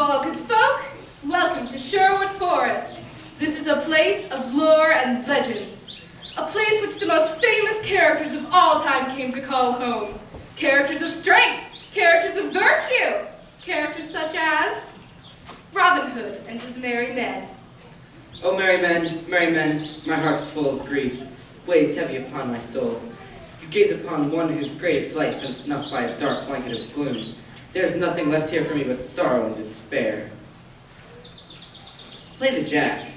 all good folk. Welcome to Sherwood Forest. This is a place of lore and legends. A place which the most famous characters of all time came to call home. Characters of strength, characters of virtue, characters such as Robin Hood and his merry men. Oh, merry men, my heart is full of grief, weighs heavy upon my soul. You gaze upon one whose greatest life been snuffed by a dark blanket of gloom. There is nothing left here for me but sorrow and despair. Play the jack.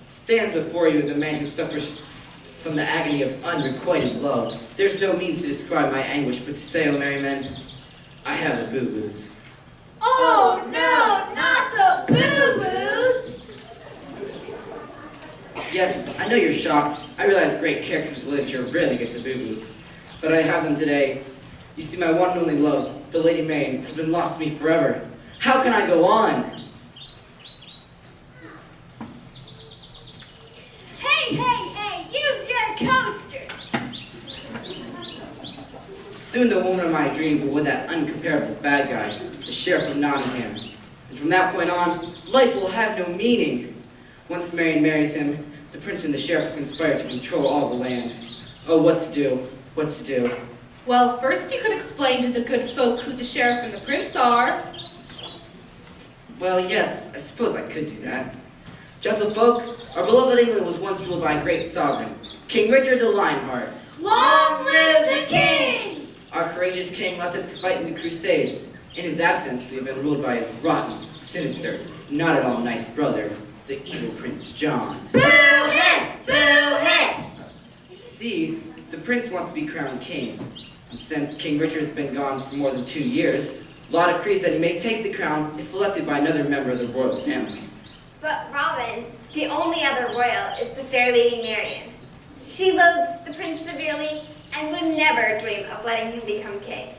Stands before you as a man who suffers from the agony of unrequited love. There's no means to describe my anguish, but to say, oh, merry men, I have the boo-boos. Oh, no, not the boo-boos! Yes, I know you're shocked. I realize great characters in literature rarely get the boo-boos, but I have them today. You see, my one and only love, the Lady Mayne, has been lost to me forever. How can I go on? Hey, use your coaster! Soon the woman of my dreams will win that uncomparable bad guy, the Sheriff of Nottingham. And from that point on, life will have no meaning. Once Marion marries him, the prince and the sheriff conspire to control all the land. Oh, what to do? What to do? Well, first you could explain to the good folk who the sheriff and the prince are. Well, yes, I suppose I could do that. Gentlefolk, our beloved England was once ruled by a great sovereign, King Richard the Lionheart. Long live the king! Our courageous king left us to fight in the Crusades. In his absence, we have been ruled by his rotten, sinister, not at all nice brother, the evil Prince John. Boo hiss! Boo hiss! You see, the prince wants to be crowned king. And since King Richard has been gone for more than 2 years, law decrees that he may take the crown if elected by another member of the royal family. But Robin, the only other royal, is the fair Lady Marian. She loathes the prince severely and would never dream of letting him become king.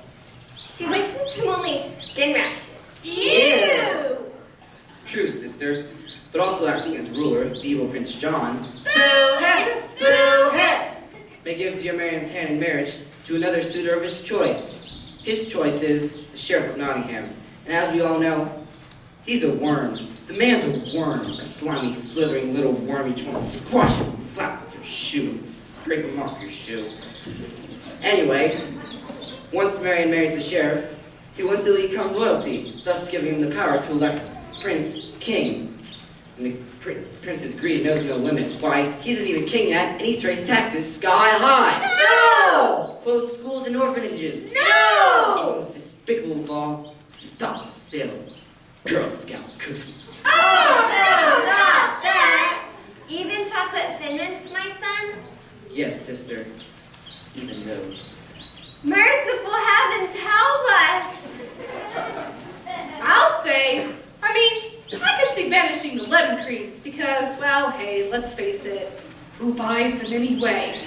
She wishes him only skin rashes. Ew! True, sister, but also acting as ruler, the evil Prince John Boo hiss! Boo hiss! may give dear Marion's hand in marriage to another suitor of his choice. His choice is the Sheriff of Nottingham, and as we all know, he's a worm. The man's a worm, a slimy, slithering little worm. You just want to squash him and flap with your shoe and scrape him off your shoe. Anyway, once Marion marries the sheriff, he will instantly become royalty, thus giving him the power to elect Prince King. And the prince's greed knows no limit. Why, he isn't even king yet, and he's raised taxes sky high. No! Closed schools and orphanages. No! And most despicable of all, stop the sale of Girl Scout cookies. Oh no, not that! Even chocolate Thin Mints, my son? Yes, sister, even those. Merciful heavens, help us! I'll say, I could see banishing the lemon creams because, well, hey, let's face it, who buys them anyway?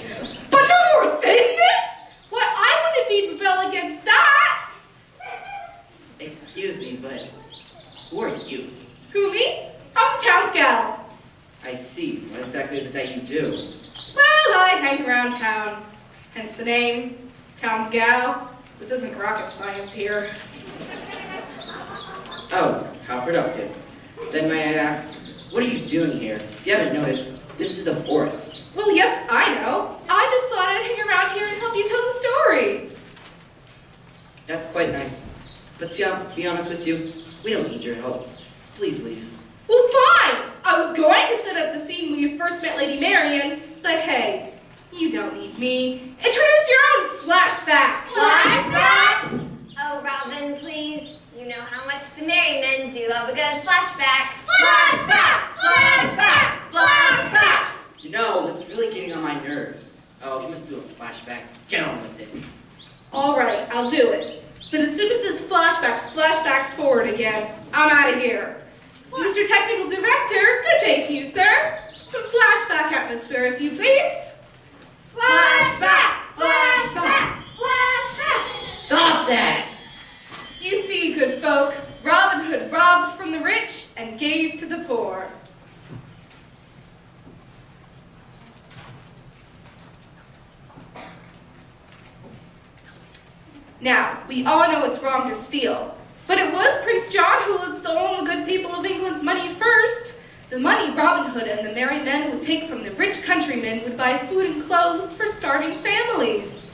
But no more Thin Mints? What, I would indeed rebel against that! Excuse me, but who are you? Who, me? I'm the town's gal. I see. What exactly is it that you do? Well, I hang around town, hence the name, town's gal. This isn't rocket science here. Oh, how productive. Then may I ask, what are you doing here? If you haven't noticed, this is the forest. Well, yes, I know. I just thought I'd hang around here and help you tell the story. That's quite nice. But to be honest with you, we don't need your help. Please leave. Well, fine. I was going to set up the scene when you first met Lady Marian, but hey, you don't need me. Introduce your own flashback. Flashback? Oh, Robin, please. You know how much the merry men do love a good flashback. Flashback! Flashback! Flashback! You know, that's really getting on my nerves. Oh, if you must do a flashback, get on with it. All right, I'll do it. But as soon as this flashbacks forward again, I'm out of here. Mr. Technical Director, good day to you, sir. Some flashback atmosphere, if you please. Flashback! Flashback! Flashback! Stop that! You see, good folk, Robin Hood robbed from the rich and gave to the poor. Now, we all know it's wrong to steal, Prince John who had stolen the good people of England's money first. The money Robin Hood and the merry men would take from the rich countrymen would buy food and clothes for starving families.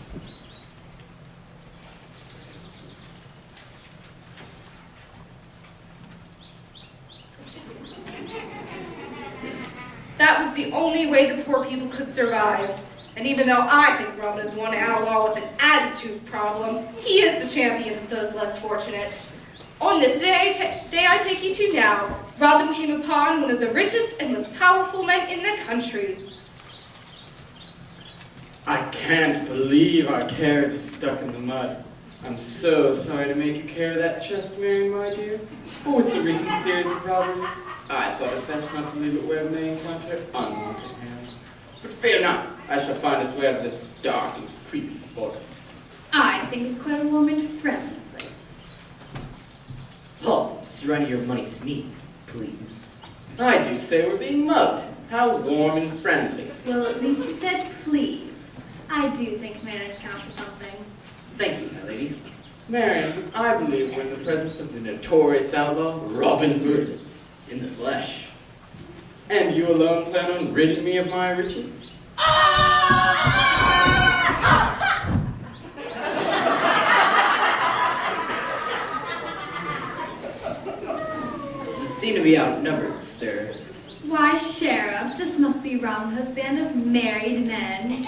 That was the only way the poor people could survive. And even though I think Robin is one outlaw with an attitude problem, he is the champion of those less fortunate. On this day I take you to now, Robin came upon one of the richest and most powerful men in the country. I can't believe our carriage is stuck in the mud. I'm so sorry to make you carry that chest, Mary, my dear. But with the recent series of robberies, I thought it best not to leave it where we may encounter unwanted hands. But fear not, I shall find us way out of this dark and creepy forest. I think it's quite a warm and friendly place. Paul, surrender your money to me, please. I do say we're being mugged. How warm and friendly. Well, at least he said please. I do think manners count for something. Thank you, my lady. Marion, I believe we're in the presence of the notorious outlaw, Robin Hood. In the flesh. And you alone plan on ridding me of my riches? You seem to be outnumbered, sir. Why, Sheriff, this must be Robin Hood's band of married men.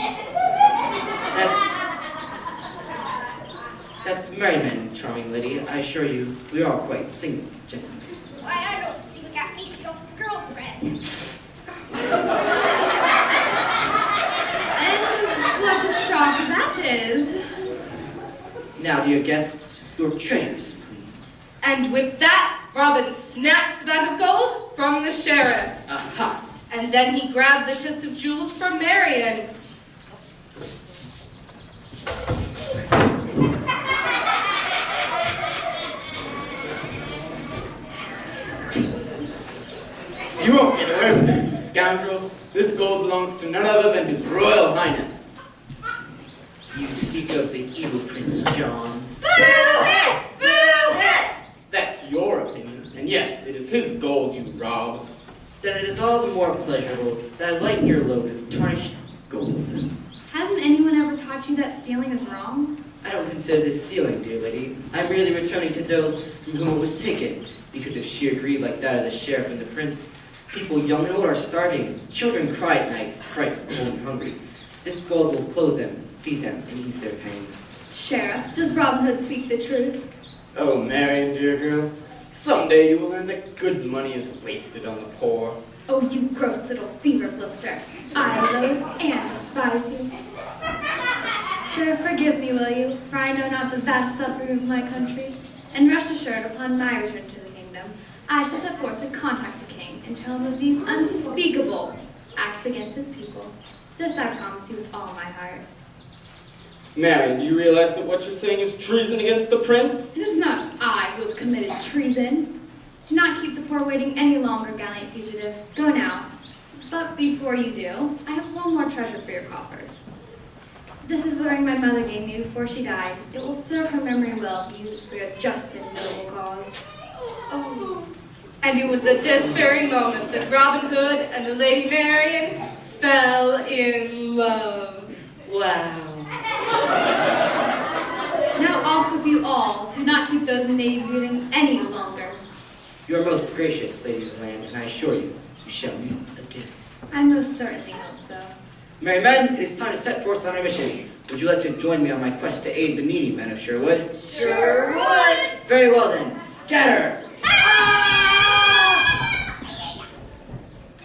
That's merry men, charming lady. I assure you, we are all quite single gentlemen. Why, I don't see we got me some girlfriend. And what a shock that is. Now, dear guests, your treasures, please. And with that, Robin snatched the bag of gold from the sheriff. Aha! And then he grabbed the chest of jewels from Marion. You won't get away with this, you scoundrel. This gold belongs to none other than His Royal Highness. You speak of the evil Prince John. Boo-hiss! Boo-hiss! That's your opinion, and yes, it is his gold you robbed. Then it is all the more pleasurable that I lighten your load of tarnished gold. Hasn't anyone ever taught you that stealing is wrong? I don't consider this stealing, dear lady. I'm merely returning to those from whom it was taken, because of sheer greed like that of the sheriff and the prince. People young and old are starving. Children cry at night, frightened, cold, and hungry. This gold will clothe them, feed them, and ease their pain. Sheriff, does Robin Hood speak the truth? Oh, Marion, dear girl, someday you will learn that good money is wasted on the poor. Oh, you gross little fever blister. I loathe and despise you. Sir, forgive me, will you, for I know not the vast suffering of my country. And rest assured, upon my return to the kingdom, I shall set forth to contact the king and tell him of these unspeakable acts against his people. This I promise you with all my heart. Marion, do you realize that what you're saying is treason against the prince? It is not I who have committed treason. Do not keep the poor waiting any longer, gallant fugitive. Go now. But before you do, I have one more treasure for your coffers. This is the ring my mother gave me before she died. It will serve her memory well if used for your just and noble cause. Oh. And it was at this very moment that Robin Hood and the Lady Marion fell in love. Wow. Now off with you all. Do not keep those native waiting any longer. You are most gracious, lady of the land, and I assure you, we shall meet again. I most certainly hope so. Merry men, it is time to set forth on our mission. Would you like to join me on my quest to aid the needy men of Sherwood? Sure would. Very well then, scatter!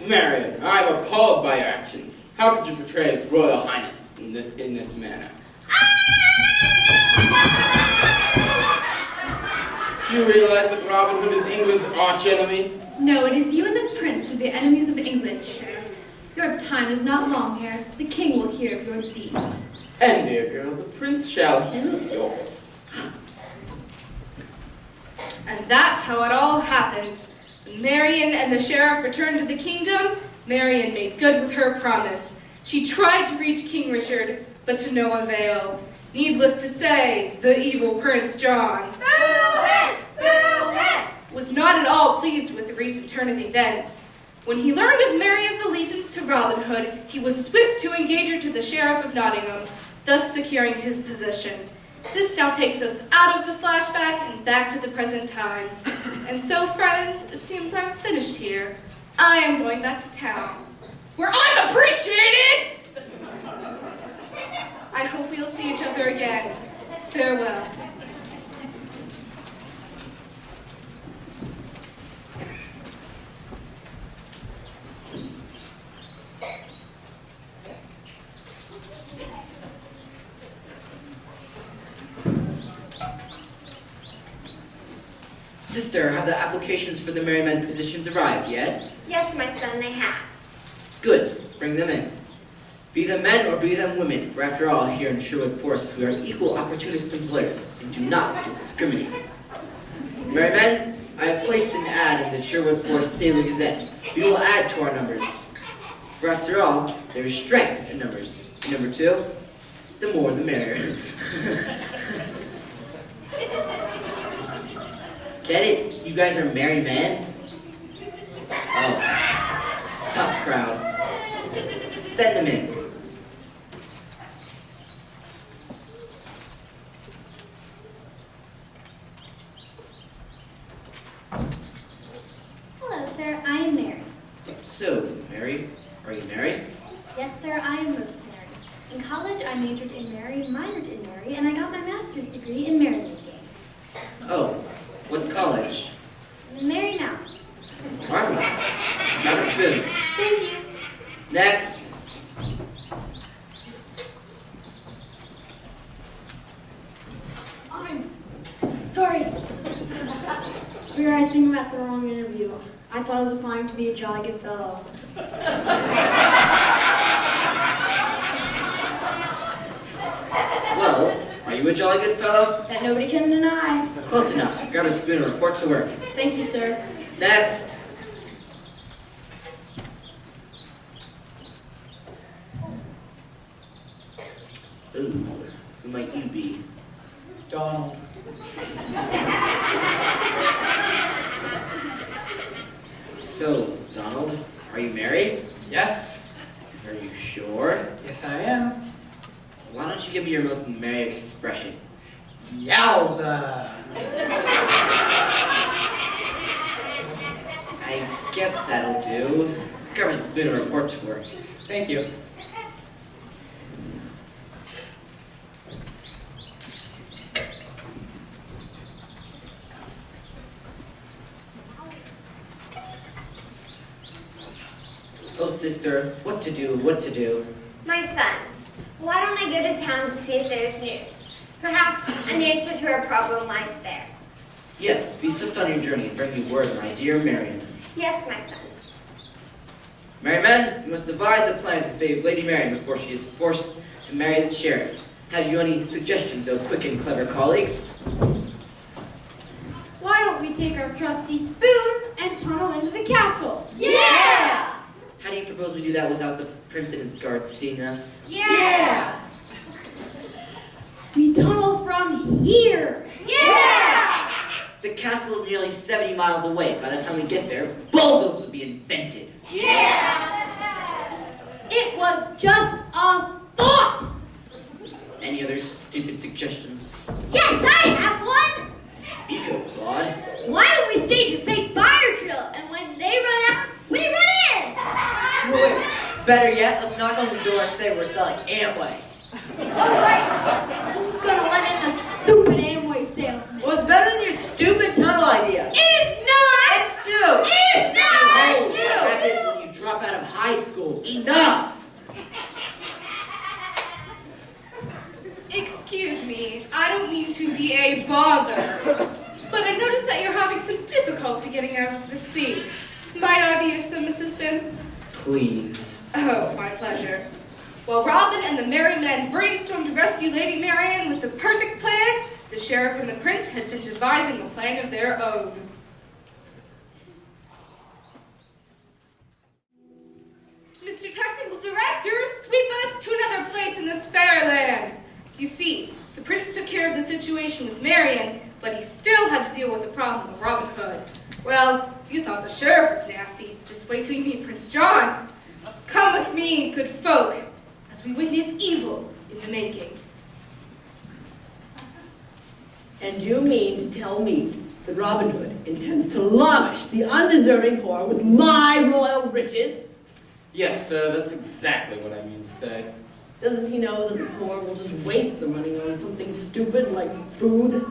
Marion, I am appalled by your actions. How could you betray His Royal Highness in this manner? Do you realize that Robin Hood is England's arch-enemy? No, it is you and the prince who are the enemies of England, Sheriff. Your time is not long here. The king will hear of your deeds. And, dear girl, the prince shall hear of yours. And that's how it all happened. When Marion and the sheriff returned to the kingdom, Marion made good with her promise. She tried to reach King Richard, but to no avail. Needless to say, the evil Prince John Boo-hiss! Boo-hiss! not at all pleased with the recent turn of events. When he learned of Marian's allegiance to Robin Hood, he was swift to engage her to the Sheriff of Nottingham, thus securing his position. This now takes us out of the flashback and back to the present time. And so, friends, it seems I'm finished here. I am going back to town, where I'm appreciated! I hope we'll see each other again. Farewell. Sister, have the applications for the merry men positions arrived yet? Yes, my son, they have. Good. Bring them in. Be them men or be them women, for after all, here in Sherwood Forest, we are equal opportunist employers and do not discriminate. Merry men, I have placed an ad in the Sherwood Forest Daily Gazette. We will add to our numbers. For after all, there is strength in numbers. And number two, the more the merrier. Get it? You guys are merry men? Oh, tough crowd. Send them in. Hello, sir. I am Mary. So, Mary, are you married? Yes, sir. I am Rosemary. In college, I majored in Mary, minored in Mary, and I got my master's degree in Mary making. Oh, what college? I'm married now. Marvelous. Have a spoon. Thank you. Next. I'm sorry. Sir, I think I'm at the wrong interview. I thought I was applying to be a jolly good fellow. Well, are you a jolly good fellow? That nobody can deny. Close enough. Grab a spoon and report to work. Thank you, sir. Next. Ooh, who might you be? Donald. So, Donald, are you married? Yes. Are you sure? Yes, I am. Why don't you give me your most merry expression? Yowza. I guess that'll do. Grab a spoon and report to work. Thank you. Oh, sister, what to do, what to do? My son, why don't I go to town to see if there's news? Perhaps an answer to our problem lies there. Yes, be swift on your journey and bring me word, my dear Marion. Yes, my son. Merry men, you must devise a plan to save Lady Marion before she is forced to marry the sheriff. Have you any suggestions, oh quick and clever colleagues? Why don't we take our trusty spoons and tunnel into the castle? Yeah! How do you propose we do that without the prince and his guards seeing us? Yeah! We tunnel from here. Yeah! The castle is nearly 70 miles away. By the time we get there, bulldozers will be invented. Yeah! It was just a thought. Any other stupid suggestions? Yes, I have one! Speak up, Claude. Why don't we stage a fake fire drill, and when they run out, we run in! Wait, better yet, let's knock on the door and say we're selling Amway. Alright. Who's gonna let in a stupid Amway salesman? Well, it's better than your stupid tunnel idea. It's not! It's true. It's not! Hey, It's what true! happens when you drop out of high school? Enough! Excuse me, I don't mean to be a bother, but I noticed that you're having some difficulty getting out of the sea. Might I be of some assistance? Please. Oh, my pleasure. While Robin and the merry men brainstormed to rescue Lady Marian with the perfect plan, the sheriff and the prince had been devising a plan of their own. Mr. Technical Director, sweep us to another place in this fair land. You see, the prince took care of the situation with Marian, but he still had to deal with the problem of Robin Hood. Well, you thought the sheriff was nasty. Just wait till you meet Prince John. Come with me, good folk, as we witness evil in the making. And you mean to tell me that Robin Hood intends to lavish the undeserving poor with my royal riches? Yes, sir, that's exactly what I mean to say. Doesn't he know that the poor will just waste the money on something stupid like food?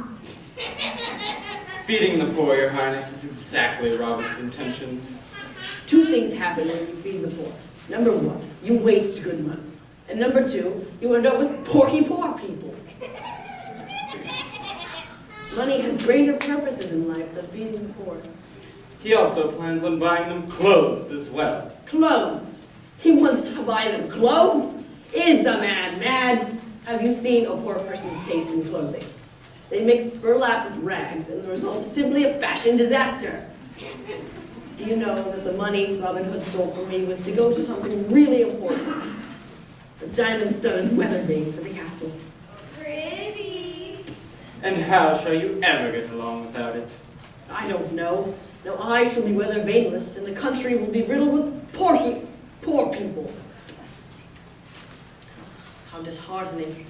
Feeding the poor, Your Highness, is exactly Robin's intentions. Two things happen when you feed the poor. Number one, you waste good money. And number two, you end up with porky poor people. Money has greater purposes in life than feeding the poor. He also plans on buying them clothes as well. Clothes. He wants to buy them clothes? Is the man mad? Have you seen a poor person's taste in clothing? They mix burlap with rags, and the result is simply a fashion disaster. Do you know that the money Robin Hood stole from me was to go to something really important? A diamond-studded weather vane for the castle. Pretty. And how shall you ever get along without it? I don't know. Now I shall be weather vaneless, and the country will be riddled with poor people. How disheartening.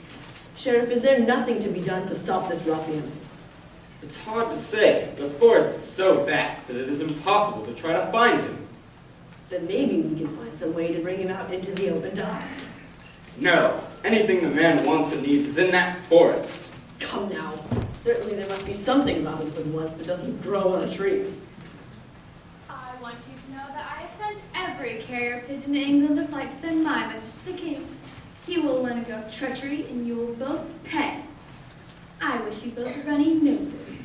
Sheriff, is there nothing to be done to stop this ruffian? It's hard to say. The forest is so vast that it is impossible to try to find him. Then maybe we can find some way to bring him out into the open to us. No. Anything the man wants and needs is in that forest. Come now. Certainly there must be something Robin Hood wants that doesn't grow on a tree. I want you to know that I have sent every carrier pigeon to England to fight to send my message to the king. He will undergo treachery, and you will both pay. I wish you both runny noses.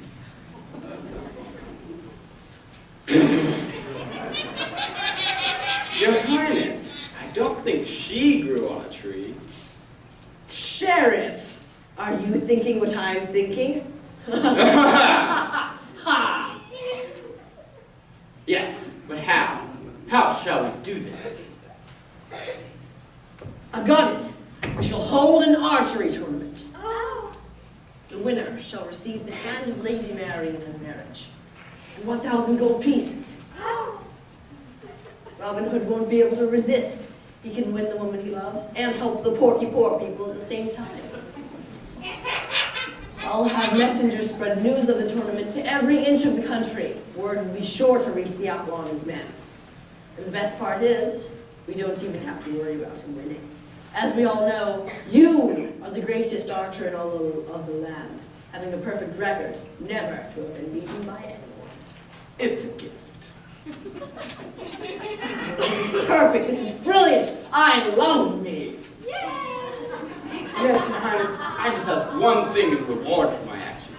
Your Highness, I don't think she grew on a tree. Sheriff, are you thinking what I'm thinking? Yes, but how? How shall we do this? I've got it. We shall hold an archery tournament. Oh. The winner shall receive the hand of Lady Marian in marriage, and 1,000 gold pieces. Oh. Robin Hood won't be able to resist. He can win the woman he loves and help the porky poor people at the same time. I'll have messengers spread news of the tournament to every inch of the country. Word will be sure to reach the outlaw and his men. And the best part is, we don't even have to worry about him winning. As we all know, you are the greatest archer in all of the land, having a perfect record, never to have been beaten by anyone. It's a gift. This is perfect. This is brilliant. I love me. Yes, Your Highness, I just ask one thing in reward for my actions.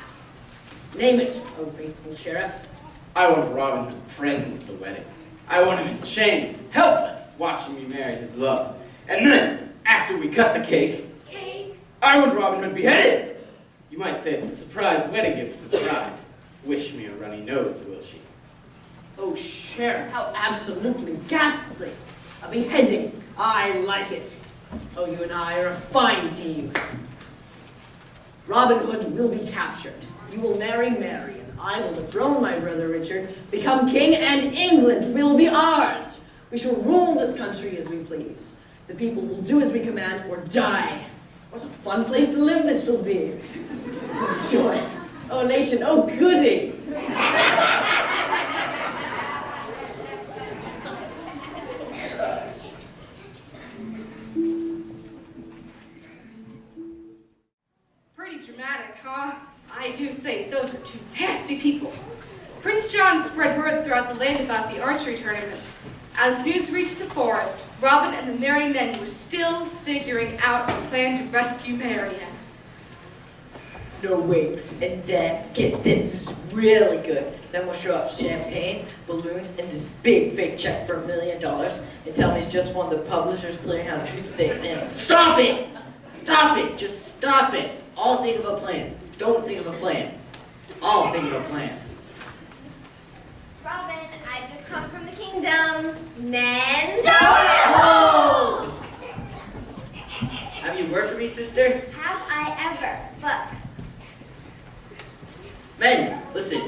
Name it, oh faithful sheriff. I want Robin Hood present at the wedding. I want him in chains, helpless, watching me marry his love. And then, after we cut the cake, I want Robin Hood beheaded. You might say it's a surprise wedding gift for the bride. Wish me a runny nose, will she? Oh, sheriff, how absolutely ghastly. A beheading. I like it. Oh, you and I are a fine team. Robin Hood will be captured. You will marry Marian. I will dethrone my brother Richard, become king, and England will be ours. We shall rule this country as we please. The people will do as we command or die. What a fun place to live this shall be. Oh, joy. Oh, elation. Oh, goody. Pretty dramatic, huh? I do say those are two nasty people. Prince John spread word throughout the land about the archery tournament. As news reached the forest, Robin and the merry men were still figuring out a plan to rescue Marian. No, wait. And then, get this, this is really good. Then we'll show up champagne, balloons, and this big fake check for $1 million and tell me it's just one of the publishers' clearinghouse sweepstakes and... Stop it! Stop it! Just stop it! All think of a plan. Don't think of a plan. All think of a plan. Robin, I've just come from the kingdom. Men. Oh! Have you word for me, sister? Have I ever? But Men, listen.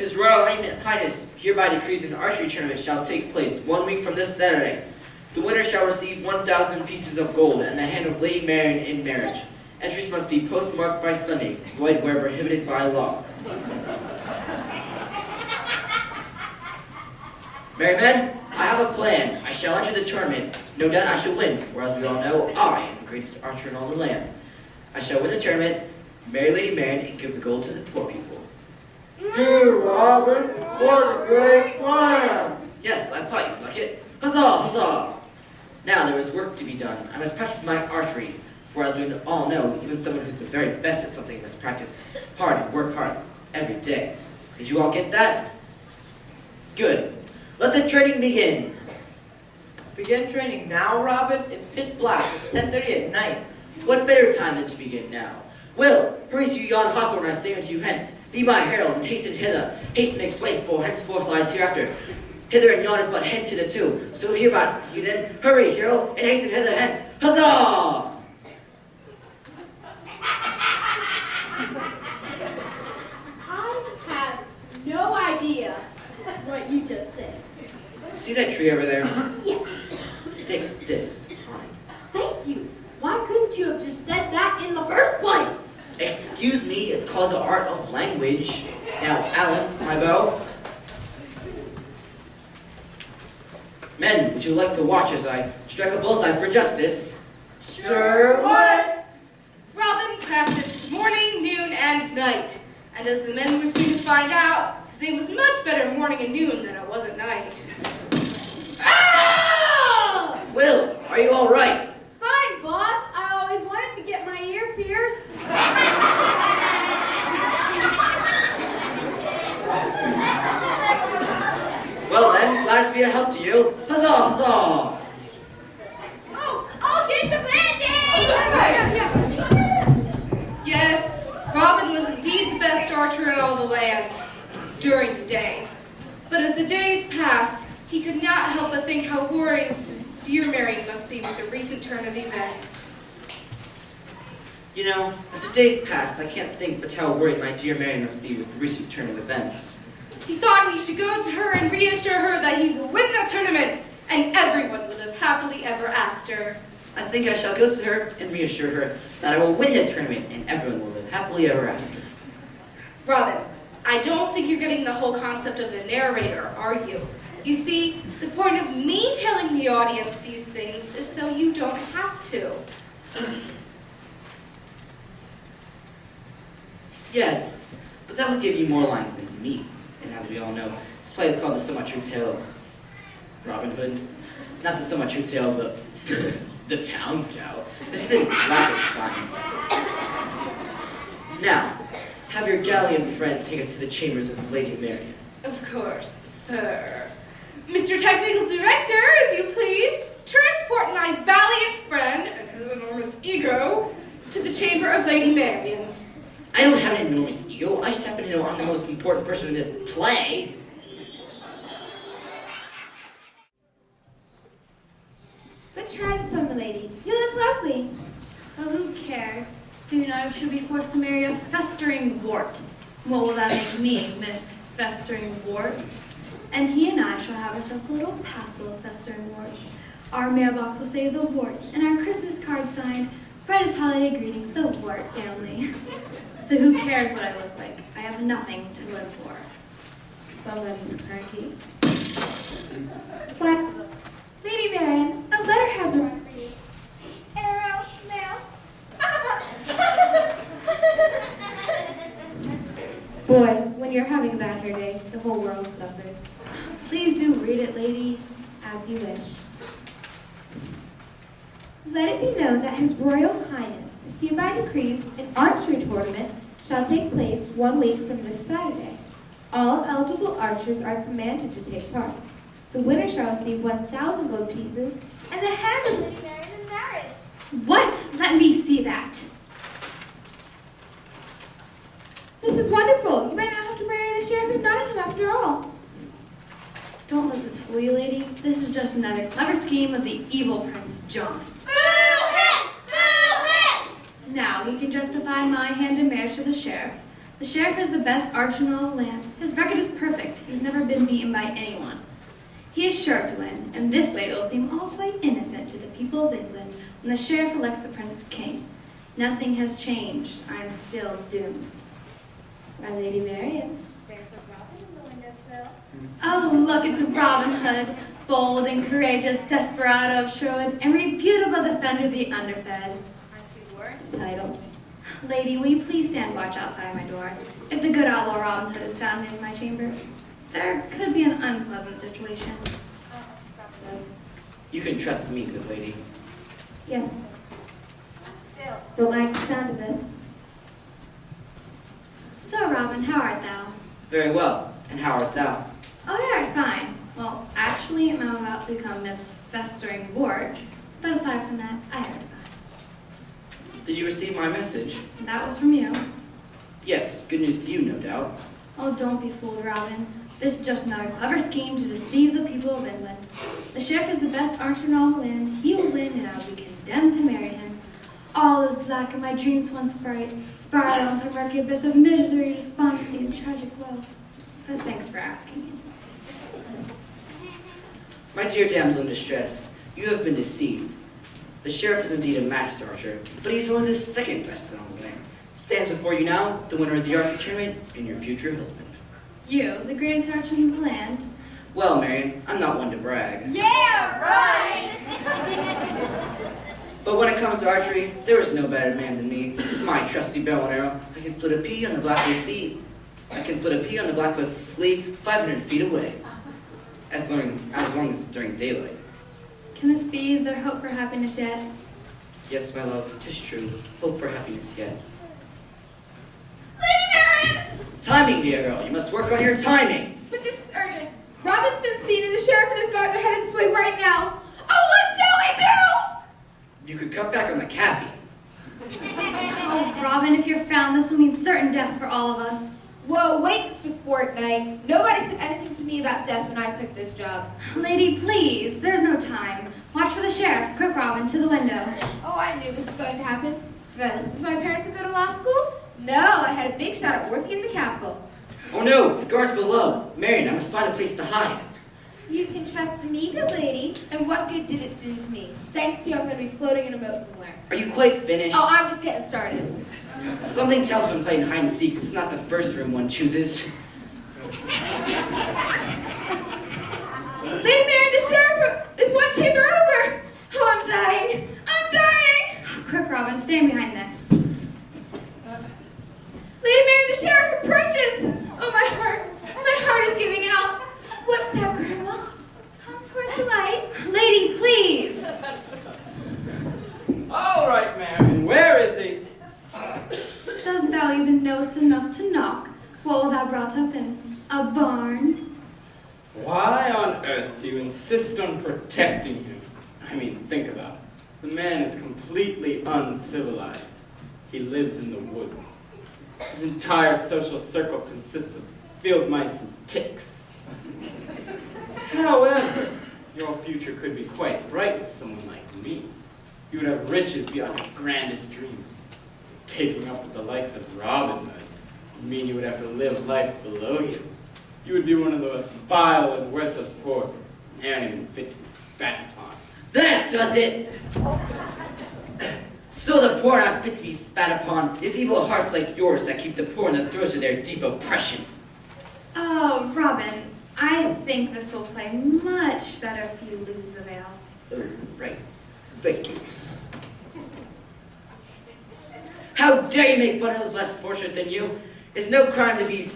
His Royal Highness hereby decrees an archery tournament shall take place 1 week from this Saturday. The winner shall receive 1,000 pieces of gold and the hand of Lady Marian in marriage. Entries must be postmarked by Sunday, void where prohibited by law. Merry men, I have a plan. I shall enter the tournament. No doubt I shall win, for as we all know, I am the greatest archer in all the land. I shall win the tournament, marry Lady Marian, and give the gold to the poor people. Gee, Robin, what a great plan! Yes, I thought you'd like it. Huzzah, huzzah! Now there is work to be done. I must practice my archery, for as we all know, even someone who's the very best at something must practice hard and work hard every day. Did you all get that? Good. Let the training begin. Begin training now, Robin? It's pitch black. It's 10:30 at night. What better time than to begin now? Will, hurry to yon hawthorn, I say unto you hence. Be my herald, and hasten hither. Haste makes place, for henceforth lies hereafter. Hither and yon is but hence hitherto. So hereby, you then, hurry, herald, and hasten hither hence. Huzzah! I have no idea what you just said. See that tree over there? Yes. Stick this on it. Thank you. Why couldn't you have just said that in the first place? Excuse me, it's called the art of language. Now, Alan, my bow. Men, would you like to watch as I strike a bullseye for justice? Sure, what? Robin practiced morning, noon, and night. And as the men were soon to find out, his aim was much better morning and noon than it was at night. Ah! Will, are you all right? Fine, boss. I always wanted to get my ear pierced. Well then, glad to be a help to you. Huzzah, huzzah! Oh, I'll get the bandage! Yes, Robin was indeed the best archer in all the land during the day. But as the days passed, he could not help but think how glorious his dear Marian must be with the recent turn of events. You know, as the days passed, I can't think but how worried my dear Marian must be with the recent turn of events. He thought he should go to her and reassure her that he will win the tournament, and everyone will live happily ever after. I think I shall go to her and reassure her that I will win the tournament and everyone will live happily ever after. Robin, I don't think you're getting the whole concept of the narrator, are you? You see, the point of me telling the audience these things is so you don't have to. Yes, but that would give you more lines than me. And as we all know, this play is called The Somewhat True Tale of Robin Hood. Not The Somewhat True Tale of the Town's Cow. This isn't rocket science. Now, have your gallant friend take us to the chambers of Lady Marian. Of course, sir. Mr. Technical Director, if you please, transport my valiant friend and his enormous ego to the chamber of Lady Marian. I don't have an enormous ego. I just happen to know I'm the most important person in this play. But try this on, milady. You look lovely. Oh, who cares? Soon I shall be forced to marry a festering wart. What will that make me, Miss Festering Wart? And he and I shall have ourselves a little passel of festering warts. Our mailbox will say the warts, and our Christmas card signed, brightest holiday greetings, the Wart family. So who cares what I look like? I have nothing to live for. Someone's cranky. Black book. Lady Marian, a letter has arrived for you. Arrow, mail. Boy, when you're having a bad hair day, the whole world suffers. Please do read it, lady, as you wish. Let it be known that His Royal Highness hereby decrees an archery tournament shall take place 1 week from this Saturday. All eligible archers are commanded to take part. The winner shall receive 1,000 gold pieces and the hand of Lady Marian in marriage. What? Let me see that. This is wonderful. You might not have to marry the Sheriff of Nottingham after all. Don't let this fool you, lady. This is just another clever scheme of the evil Prince John. Boo-hiss! Boo-hiss! Now he can justify my hand in marriage to the sheriff. The sheriff is the best archer in all the land. His record is perfect. He's never been beaten by anyone. He is sure to win, and this way it will seem all quite innocent to the people of England when the sheriff elects the prince king. Nothing has changed. I am still doomed. My Lady Marian. There's a robin in the windowsill. Oh, look, it's Robin Hood, bold and courageous desperado of Sherwood, and reputable defender of the underfed. I see word. Titles. Lady, will you please stand watch outside my door? If the good outlaw Robin Hood is found in my chamber, there could be an unpleasant situation. You can trust me, good lady. Yes. Still. Don't like the sound of this. So, Robin, how art thou? Very well. And how art thou? Oh, thou art fine. Well, actually, I'm about to become this festering wart, but aside from that, I art fine. Did you receive my message? That was from you. Yes, good news to you, no doubt. Oh, don't be fooled, Robin. This is just another clever scheme to deceive the people of England. The sheriff is the best archer in all the land. He will win, and I will be condemned to marry him. All is black, and my dreams once bright spiral into a murky abyss of misery, despondency, and tragic woe. But thanks for asking me. My dear damsel in distress, you have been deceived. The sheriff is indeed a master archer, but he's only the second best in all the land. Stands before you now, the winner of the archery tournament, and your future husband. You, the greatest archer in the land. Well, Marion, I'm not one to brag. Yeah, right! But when it comes to archery, there is no better man than me. With my trusty bow and arrow, I can split a pea on the blackwood flea 500 feet away. As long as it's during daylight. Can this be? Is there hope for happiness yet? Yes, my love, 'tis true. Hope for happiness yet. Lady Marian! Timing, dear girl. You must work on your timing. But this is urgent. Robin's been seen and the sheriff and his guards are headed this way right now. Oh, what shall we do? You could cut back on the caffeine. Oh, Robin, if you're found, this will mean certain death for all of us. Whoa, wait just a fortnight. Nobody said anything to me about death when I took this job. Lady, please, there's no time. Watch for the sheriff. Quick, Robin, to the window. Oh, I knew this was going to happen. Did I listen to my parents and go to law school? No, I had a big shot at working in the castle. Oh no, the guard's below. Marion, I must find a place to hide. You can trust me, good lady. And what good did it do to me? Thanks to you, I'm going to be floating in a boat somewhere. Are you quite finished? Oh, I'm just getting started. Something tells me when playing hide and seek, it's not the first room one chooses. Lady Mary, the sheriff is one chamber over. Oh, I'm dying. I'm dying. Quick, Robin, stand behind this. Lady Mary, the sheriff approaches. Oh, my heart is giving out. What's that, Grandma? Come towards the light. Lady, please. All right, Marion, where is he? Doesn't thou even knowst enough to knock? What will thou brought up in? A barn? Why on earth do you insist on protecting him? I mean, think about it. The man is completely uncivilized. He lives in the woods. His entire social circle consists of field mice and ticks. However, your future could be quite bright with someone like me. You would have riches beyond your grandest dreams. Taking up with the likes of Robin Hood would mean you would have to live life below you. You would be one of the most vile and worthless poor. They aren't even fit to be spat upon. That does it! So the poor are not fit to be spat upon. It's evil hearts like yours that keep the poor in the throes of their deep oppression. Oh, Robin, I think this will play much better if you lose the veil. Oh, right. Thank you. How dare you make fun of those less fortunate than you? It's no crime to be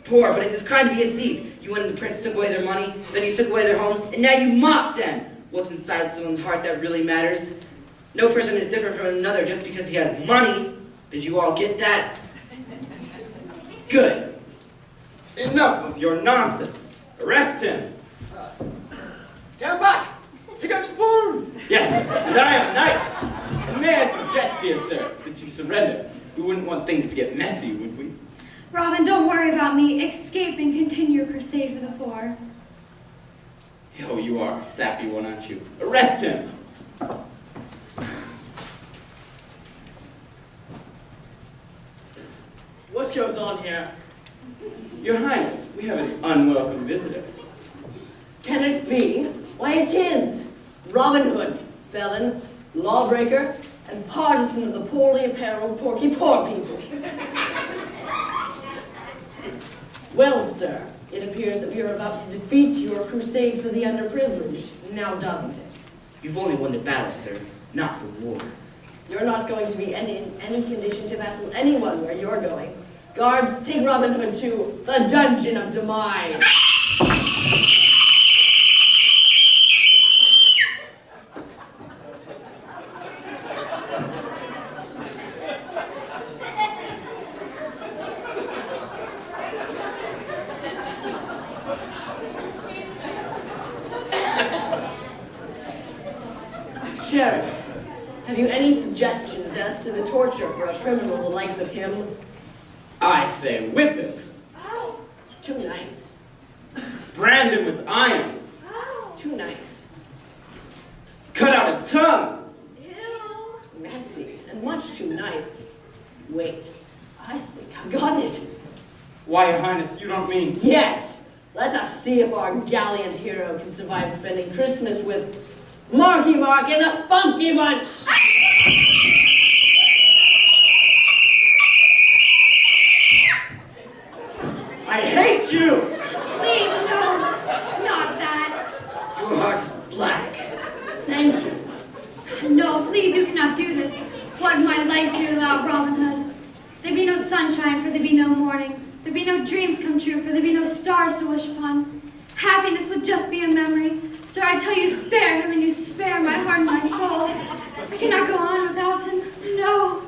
poor, but it is a crime to be a thief. You and the prince took away their money, then you took away their homes, and now you mock them. What's inside someone's heart that really matters? No person is different from another just because he has money. Did you all get that? Good. Enough of your nonsense. Arrest him. Stand back! Pick up spoon! Yes, and I have a knife. And may I suggest, dear sir, that you surrender. We wouldn't want things to get messy, would we? Robin, don't worry about me. Escape and continue your crusade for the poor. Oh, you are a sappy one, aren't you? Arrest him! What goes on here? here. Your Highness, we have an unwelcome visitor. Can it be? Why, it is Robin Hood, felon, lawbreaker, and partisan of the poorly apparelled porky poor people. Well, sir, it appears that we are about to defeat your crusade for the underprivileged, now doesn't it? You've only won the battle, sir, not the war. You're not going to be in any condition to battle anyone where you're going. Guards, take Robin Hood to the Dungeon of Demise. Sheriff, have you any suggestions as to the torture for a criminal the likes of him? I say whip him. Too nice. Brand him with irons. Too nice. Cut out his tongue. Messy and much too nice. Wait, I think I've got it. Why, Your Highness, you don't mean... Yes! Let us see if our gallant hero can survive spending Christmas with Marky Mark and the Funky Bunch! I hate you! Please, no, not that. Your heart's black. Thank you. No, please, you cannot do this. What would my life be without Robin Hood? There'd be no sunshine, for there'd be no morning. There'd be no dreams come true, for there'd be no stars to wish upon. Happiness would just be a memory. Sir, I tell you, spare him, and you spare my heart and my soul. I cannot go on without him. No.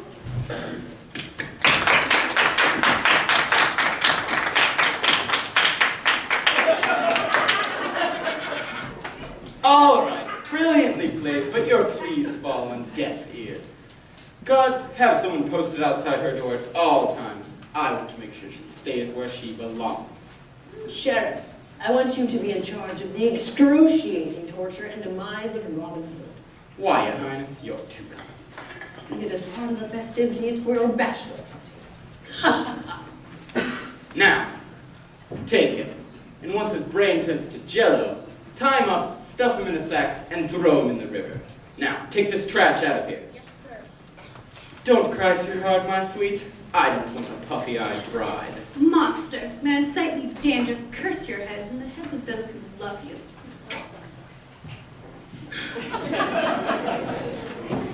All right, brilliantly played, but your pleas fall on deaf ears. Guards, have someone posted outside her door at all times. I want to make sure she stays where she belongs. Sheriff, I want you to be in charge of the excruciating torture and demise of Robin Hood. Why, Your Highness, you're too kind. See it as part of the festivities for your bachelor party. Now, take him, and once his brain turns to jello, tie him up, stuff him in a sack, and throw him in the river. Now, take this trash out of here. Yes, sir. Don't cry too hard, my sweet. I don't want a puffy-eyed bride. Monster, may unsightly dandruff curse your heads and the heads of those who love you.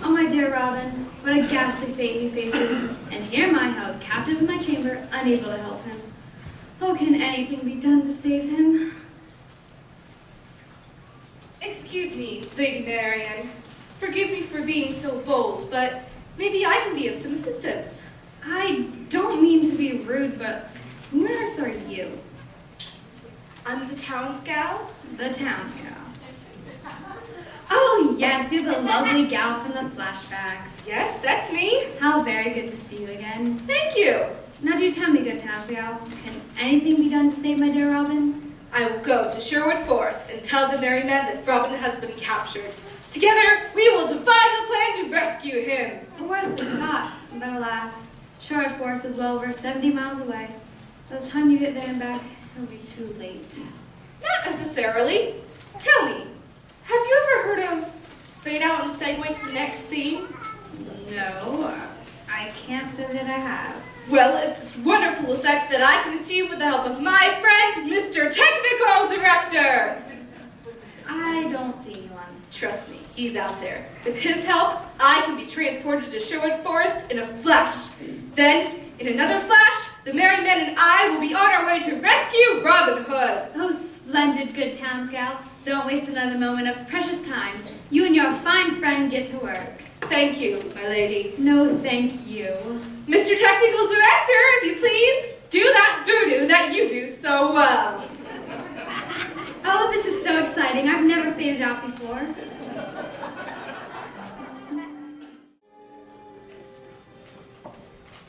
Oh, my dear Robin, what a ghastly fate he faces, and here am I held captive in my chamber, unable to help him. Oh, can anything be done to save him? Excuse me, Lady Marian. Forgive me for being so bold, but maybe I can be of some assistance. I don't mean to be rude, but who on earth are you? I'm the town's gal. The town's gal. Oh, yes, you're the lovely gal from the flashbacks. Yes, that's me. How very good to see you again. Thank you. Now do tell me, good town's gal, can anything be done to save my dear Robin? I will go to Sherwood Forest and tell the merry men that Robin has been captured. Together, we will devise a plan to rescue him. A worthy thought, but alas, Sherwood Forest is well over 70 miles away. By the time you get there and back, it'll be too late. Not necessarily. Tell me, have you ever heard of fade out and segue to the next scene? No, I can't say that I have. Well, it's this wonderful effect that I can achieve with the help of my friend, Mr. Technical Director. I don't see anyone. Trust me, he's out there. With his help, I can be transported to Sherwood Forest in a flash. Then, in another flash, the merry men and I will be on our way to rescue Robin Hood. Oh, splendid, good town's gal. Don't waste another moment of precious time. You and your fine friend get to work. Thank you, my lady. No, thank you. Mr. Technical Director, if you please, do that voodoo that you do so well. Oh, this is so exciting. I've never faded out before.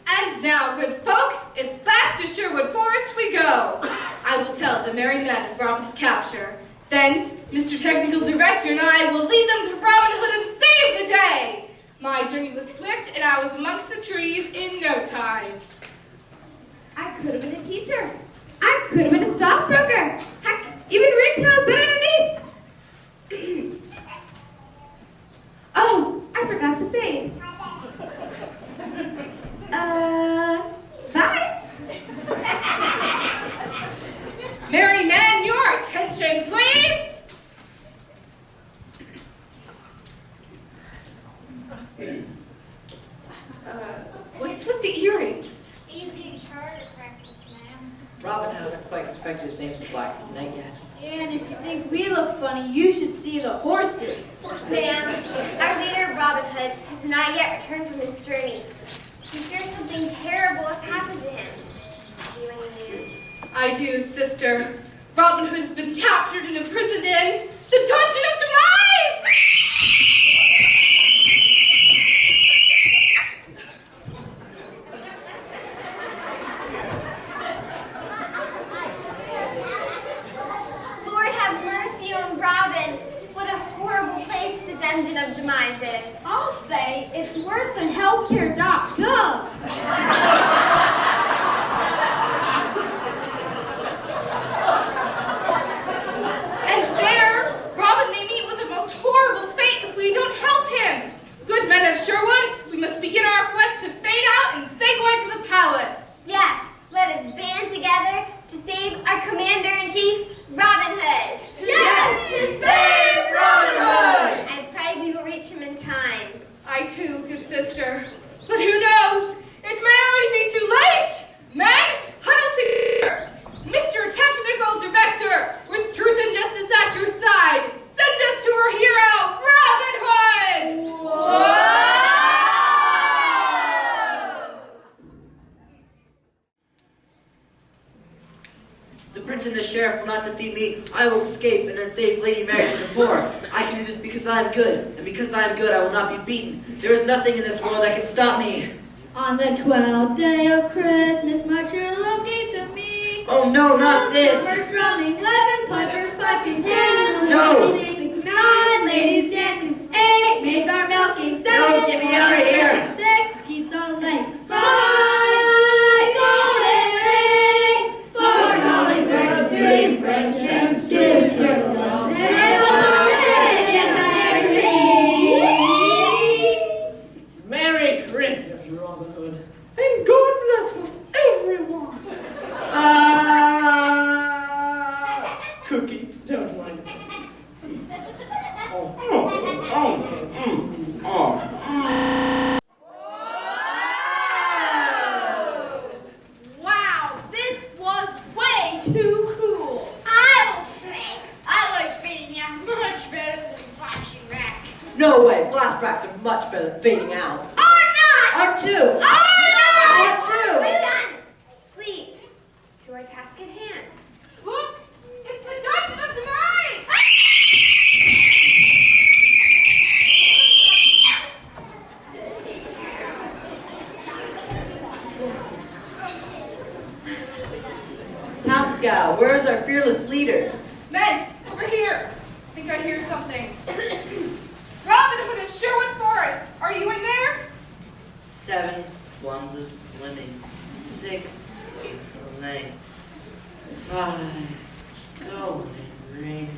And now, good folk, it's back to Sherwood Forest we go. I will tell the merry men of Robin's capture. Then, Mr. Technical Director and I will lead them to Robin Hood and save the day. My journey was swift, and I was amongst the trees in no time. I could I forgot to fade. Bye. Merry men, your attention, please! What's with the earrings? Easy charter practice, ma'am. Robin hasn't quite perfected his aim at the black knight yet. And if you think we look funny, you should see the horses. Ma'am, our leader, Robin Hood, has not yet returned from his journey. He fears something terrible has happened to him. Do you any news? I do, sister. Robin Hood has been captured and imprisoned in the Dungeon of Demise! Lord have mercy on Robin. What a horrible place the Dungeon of Demise is. I'll say it's worse than healthcare.gov. And there, Robin may meet with the most horrible fate if we don't help him. Good men of Sherwood, we must begin our quest to fade out and say goodbye to the palace. Yes, let us band together to save our Commander-in-Chief, Robin Hood. Yes, to save Robin Hood! I pray we will reach him in time. I too, good sister. But who knows? It may already be too late. Men, huddle together. Mr. Technical Director, with truth and justice at your side, send us to our hero, Robin Hood! Whoa! The prince and the sheriff will not defeat me. I will escape and then save Lady Mary from the poor. I can do this because I am good, and because I am good, I will not be beaten. There is nothing in this world that can stop me. On the 12th day of Christmas, my true love gave to me. Oh no, not this! Drummers drumming, 11 pipers piping, 10 No. singing, 9 ladies dancing, 8 maids are milking, 7 No, get me out of here. 6 geese on lane, 5 golden rings, 4 golden birds, 3 French hens, 2 turtle doves, and 1 in my tree. Merry Christmas, Robin Hood. And God bless us, everyone. Cookie. Don't mind it. Wow, this was way too cool. I will say, I like fading out much better than flashing back. No way, flashbacks are much better than fading out. Or not! R2! Oh, R2! we're done. Please, to our task at hand. Look, it's the Dungeon of Demise! Townscow, where's our fearless leader? Men, over here. I think I hear something. Robin Hood of Sherwood Forest, are you in there? 7 swans are swimming, 6 geese are laying, 5 golden rings.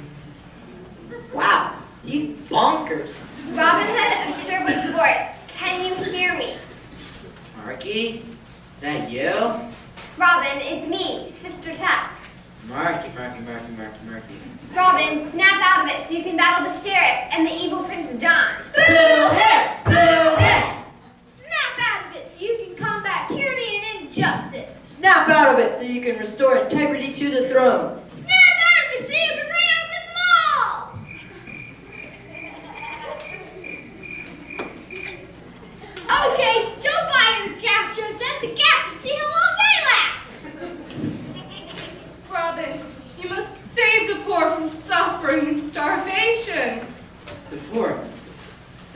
Wow, he's bonkers. Robin Hood of Sherwood Forest, can you hear me? Marky, is that you? Robin, it's me, Sister Tuck. Marky. Robin, snap out of it so you can battle the sheriff and the evil Prince John. Boo hiss! Boo hiss! Snap out of it so you can combat tyranny and injustice. Snap out of it so you can restore integrity to the throne. Snap out of it so you can reopen them all. Okay, so don't buy your gauchos at the Gap and see how long they last. Robin, you must save the poor from suffering and starvation. The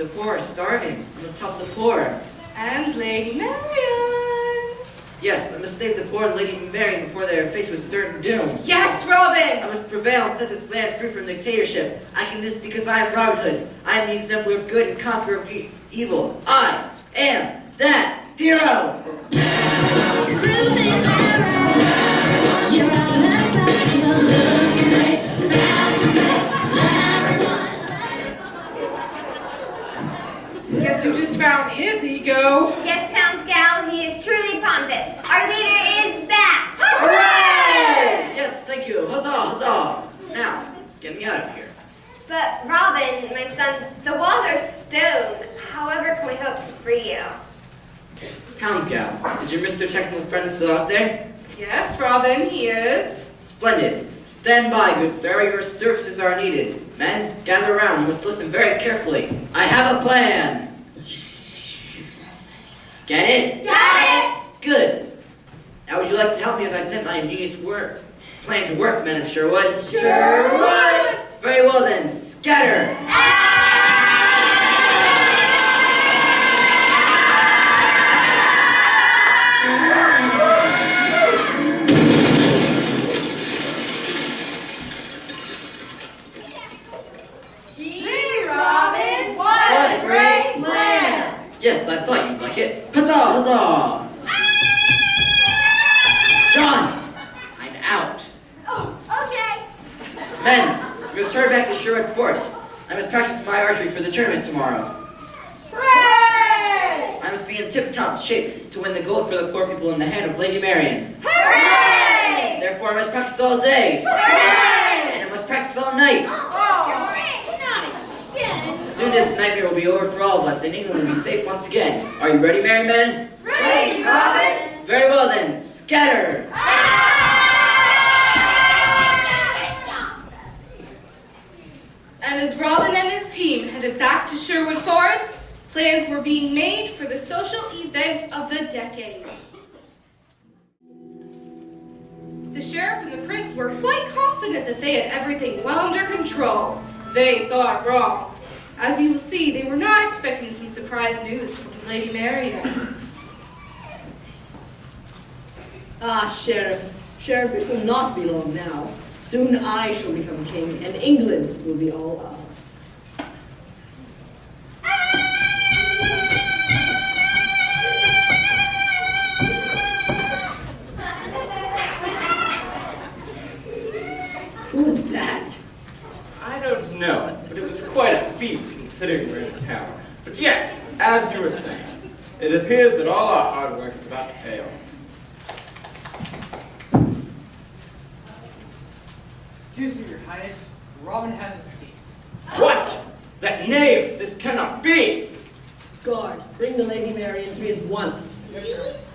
poor are starving. I must help the poor. And Lady Marian. Yes, I must save the poor and Lady Mary before they are faced with certain doom. Yes, I Robin! must prevail and set this land free from dictatorship. I can do this because I am Robin Hood. I am the exemplar of good and conqueror of evil. I am that hero! Guess you just found his ego. Yes, townsgal, he is truly pompous. Our leader is back. Hooray! Yes, thank you. Huzzah, huzzah. Now, get me out of here. But Robin, my son, the walls are stone. However can we hope to free you? Townsgal, is your Mr. Technical friend still out there? Yes, Robin, he is. Splendid. Stand by, good sir. Your services are needed. Men, gather around. You must listen very carefully. I have a plan. Get it? Got it! Good. Now would you like to help me as I set my ingenious plan to work, men of Sherwood? Sherwood! Very well then. Scatter! Yes, I thought you'd like it. Huzzah, huzzah! John! I'm out. Oh, okay. Men, we must hurry back to Sherwood Forest. I must practice my archery for the tournament tomorrow. Hooray! I must be in tip-top shape to win the gold for the poor people in the hand of Lady Marian. Hooray! Therefore, I must practice all day. Hooray! And I must practice all night. Soon this nightmare will be over for all of us, and England will be safe once again. Are you ready, merry men? Ready, Robin! Very well then, scatter! And as Robin and his team headed back to Sherwood Forest, plans were being made for the social event of the decade. The sheriff and the prince were quite confident that they had everything well under control. They thought wrong. As you will see, they were not expecting some surprise news from Lady Marian. Ah, Sheriff. Sheriff, it will not be long now. Soon I shall become king, and England will be all ours. Who was that? I don't know, but it was quite a feat considering we're in a tower. But yes, as you were saying, it appears that all our hard work is about to pay off. Excuse me, Your Highness. Robin has escaped. What? That knave! This cannot be! Guard, bring the Lady Marian to me at once. Yes, Your Highness.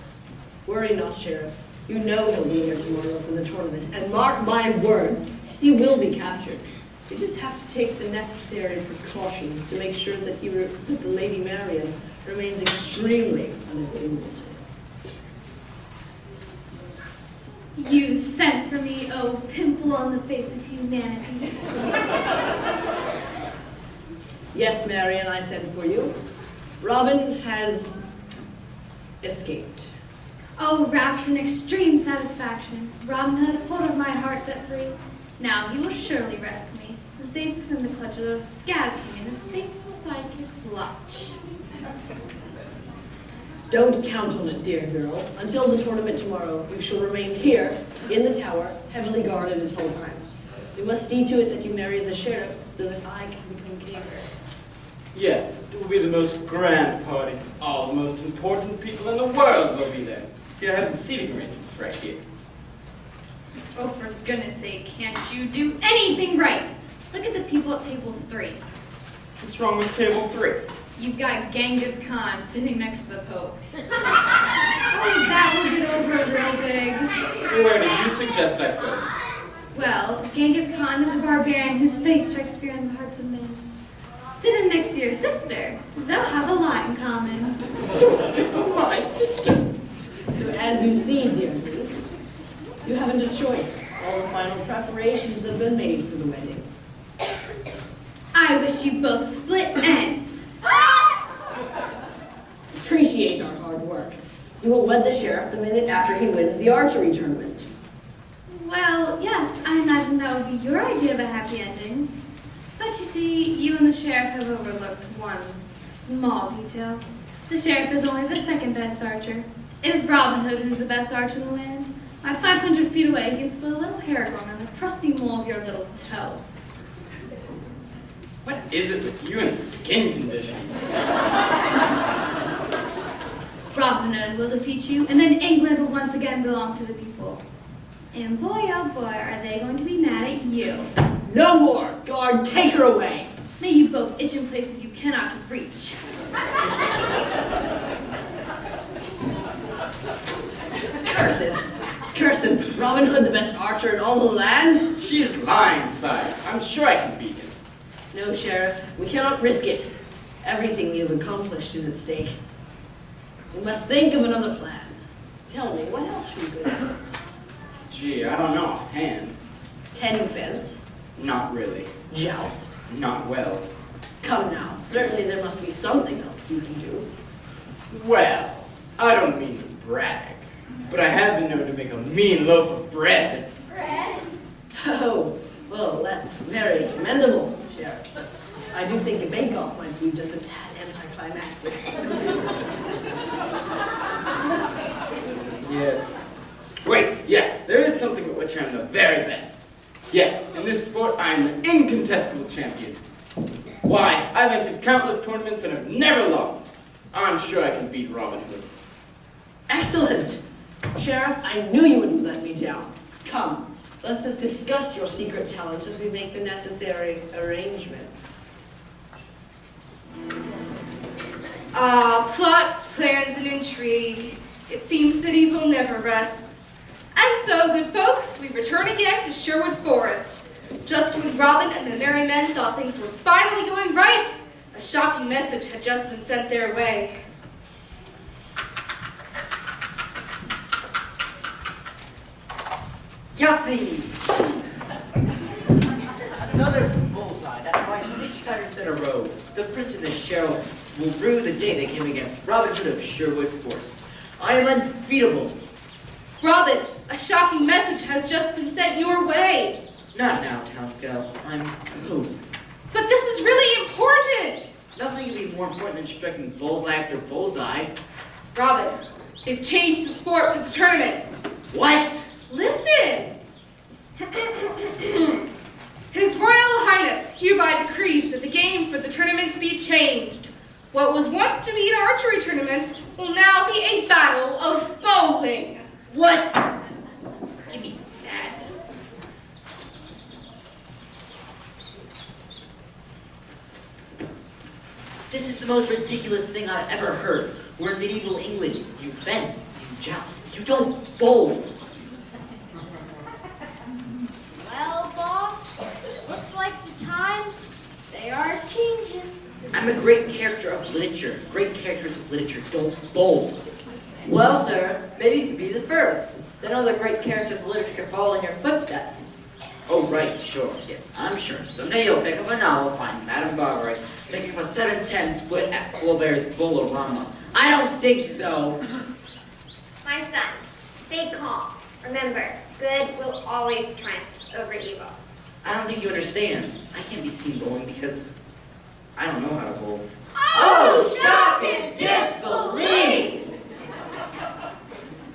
Worry not, Sheriff. You know he'll be here tomorrow for the tournament, and mark my words, he will be captured. You just have to take the necessary precautions to make sure that that the Lady Marian remains extremely unavailable to us. You sent for me, oh pimple on the face of humanity. Yes, Marian, I sent for you. Robin has escaped. Oh, rapture and extreme satisfaction. Robin had a hold of my heart set free. Now he will surely rescue me and save me from the clutches of Scab King and his faithful sidekick Flutch. Don't count on it, dear girl. Until the tournament tomorrow, you shall remain here in the tower, heavily guarded at all times. You must see to it that you marry the sheriff so that I can become king. Yes, it will be the most grand party. All the most important people in the world will be there. See, I have the seating arrangements right here. Oh, for goodness sake, can't you do anything right? Look at the people at table 3. What's wrong with table 3? You've got Genghis Khan sitting next to the Pope. Oh, that will get over real big. Where did you suggest I go? Well, Genghis Khan is a barbarian whose face strikes fear in the hearts of men. Sit him next to your sister. They'll have a lot in common. My sister. So as you see, dear niece, you haven't a choice. All the final preparations have been made for the wedding. I wish you both split ends. Appreciate our hard work. You will wed the sheriff the minute after he wins the archery tournament. Well, yes, I imagine that would be your idea of a happy ending. But you see, you and the sheriff have overlooked one small detail. The sheriff is only the second best archer. It is Robin Hood who's the best archer in the land. By 500 feet away, he can split a little hair going on the crusty mole of your little toe. What is it with you and skin conditions? will defeat you, and then England will once again belong to the people. And boy, oh boy, are they going to be mad at you. No more! Guard, take her away! May you both itch in places you cannot reach. Curses! Curses! Robin Hood the best archer in all the land? She is lying, sire. I'm sure I can beat him. No, Sheriff, we cannot risk it. Everything we have accomplished is at stake. We must think of another plan. Tell me, what else are you good at? Gee, I don't know offhand. Can you fence? Not really. Joust? Not well. Come now, certainly there must be something else you can do. Well, I don't mean to brag, but I have been known to make a mean loaf of bread. Bread? Oh, well, that's very commendable, Sheriff. I do think a bake-off might be just a tad anticlimactic. Yes. Wait, yes, there is something at which I'm the very best. Yes, in this sport I am the incontestable champion. Why, I've entered countless tournaments and have never lost. I'm sure I can beat Robin Hood. Excellent! Sheriff, I knew you wouldn't let me down. Come, let's just discuss your secret talent as we make the necessary arrangements. Plots, plans, and intrigue. It seems that evil never rests. And so, good folk, we return again to Sherwood Forest. Just when Robin and the merry men thought things were finally going right, a shocking message had just been sent their way. Yahtzee! Another bullseye. That's my 6 times in a row. The prince and the sheriff will rue the day they came against Robin Hood of Sherwood Forest. I am unbeatable. Robin, a shocking message has just been sent your way. Not now, townsgal. I'm composed. But this is really important. Nothing can be more important than striking bullseye after bullseye. Robin, they've changed the sport for the tournament. What? Listen! His Royal Highness hereby decrees that the game for the tournament to be changed. What was once to be an archery tournament will now be a battle of bowling. What? Give me that. This is the most ridiculous thing I've ever heard. We're in medieval England. You fence, you joust, you don't bowl. Well, boss, looks like the times, they are changing. I'm a great character of literature. Great characters of literature don't bowl. Well, sir, maybe you could be the first. Then other great characters of literature can follow in your footsteps. Oh, right, sure. Yes, I'm sure. Someday you'll pick up a novel, find Madame Bovary, picking up a 7-10 split at Flaubert's Bolorama. I don't think so. My son, stay calm. Remember, good will always triumph over evil. I don't think you understand. I can't be seen bowling because I don't know how to bowl. Oh, shock and disbelief!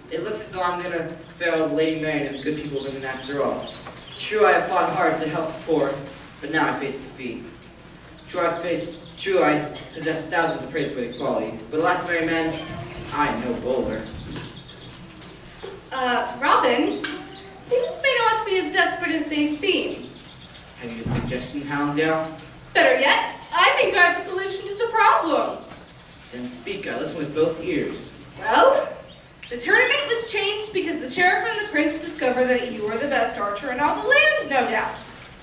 It looks as though I'm gonna fail Lady Marian and the good people living after all. True, I have fought hard to help the poor, but now I face defeat. True, I possess thousands of praiseworthy qualities, but alas, merry man, I am no bowler. Robin, things may not be as desperate as they seem. Have you a suggestion, Houndsdale? Better yet, I think I have a solution to the problem. Then speak, I listen with both ears. Well, the tournament was changed because the sheriff and the prince discovered that you were the best archer in all the land, no doubt.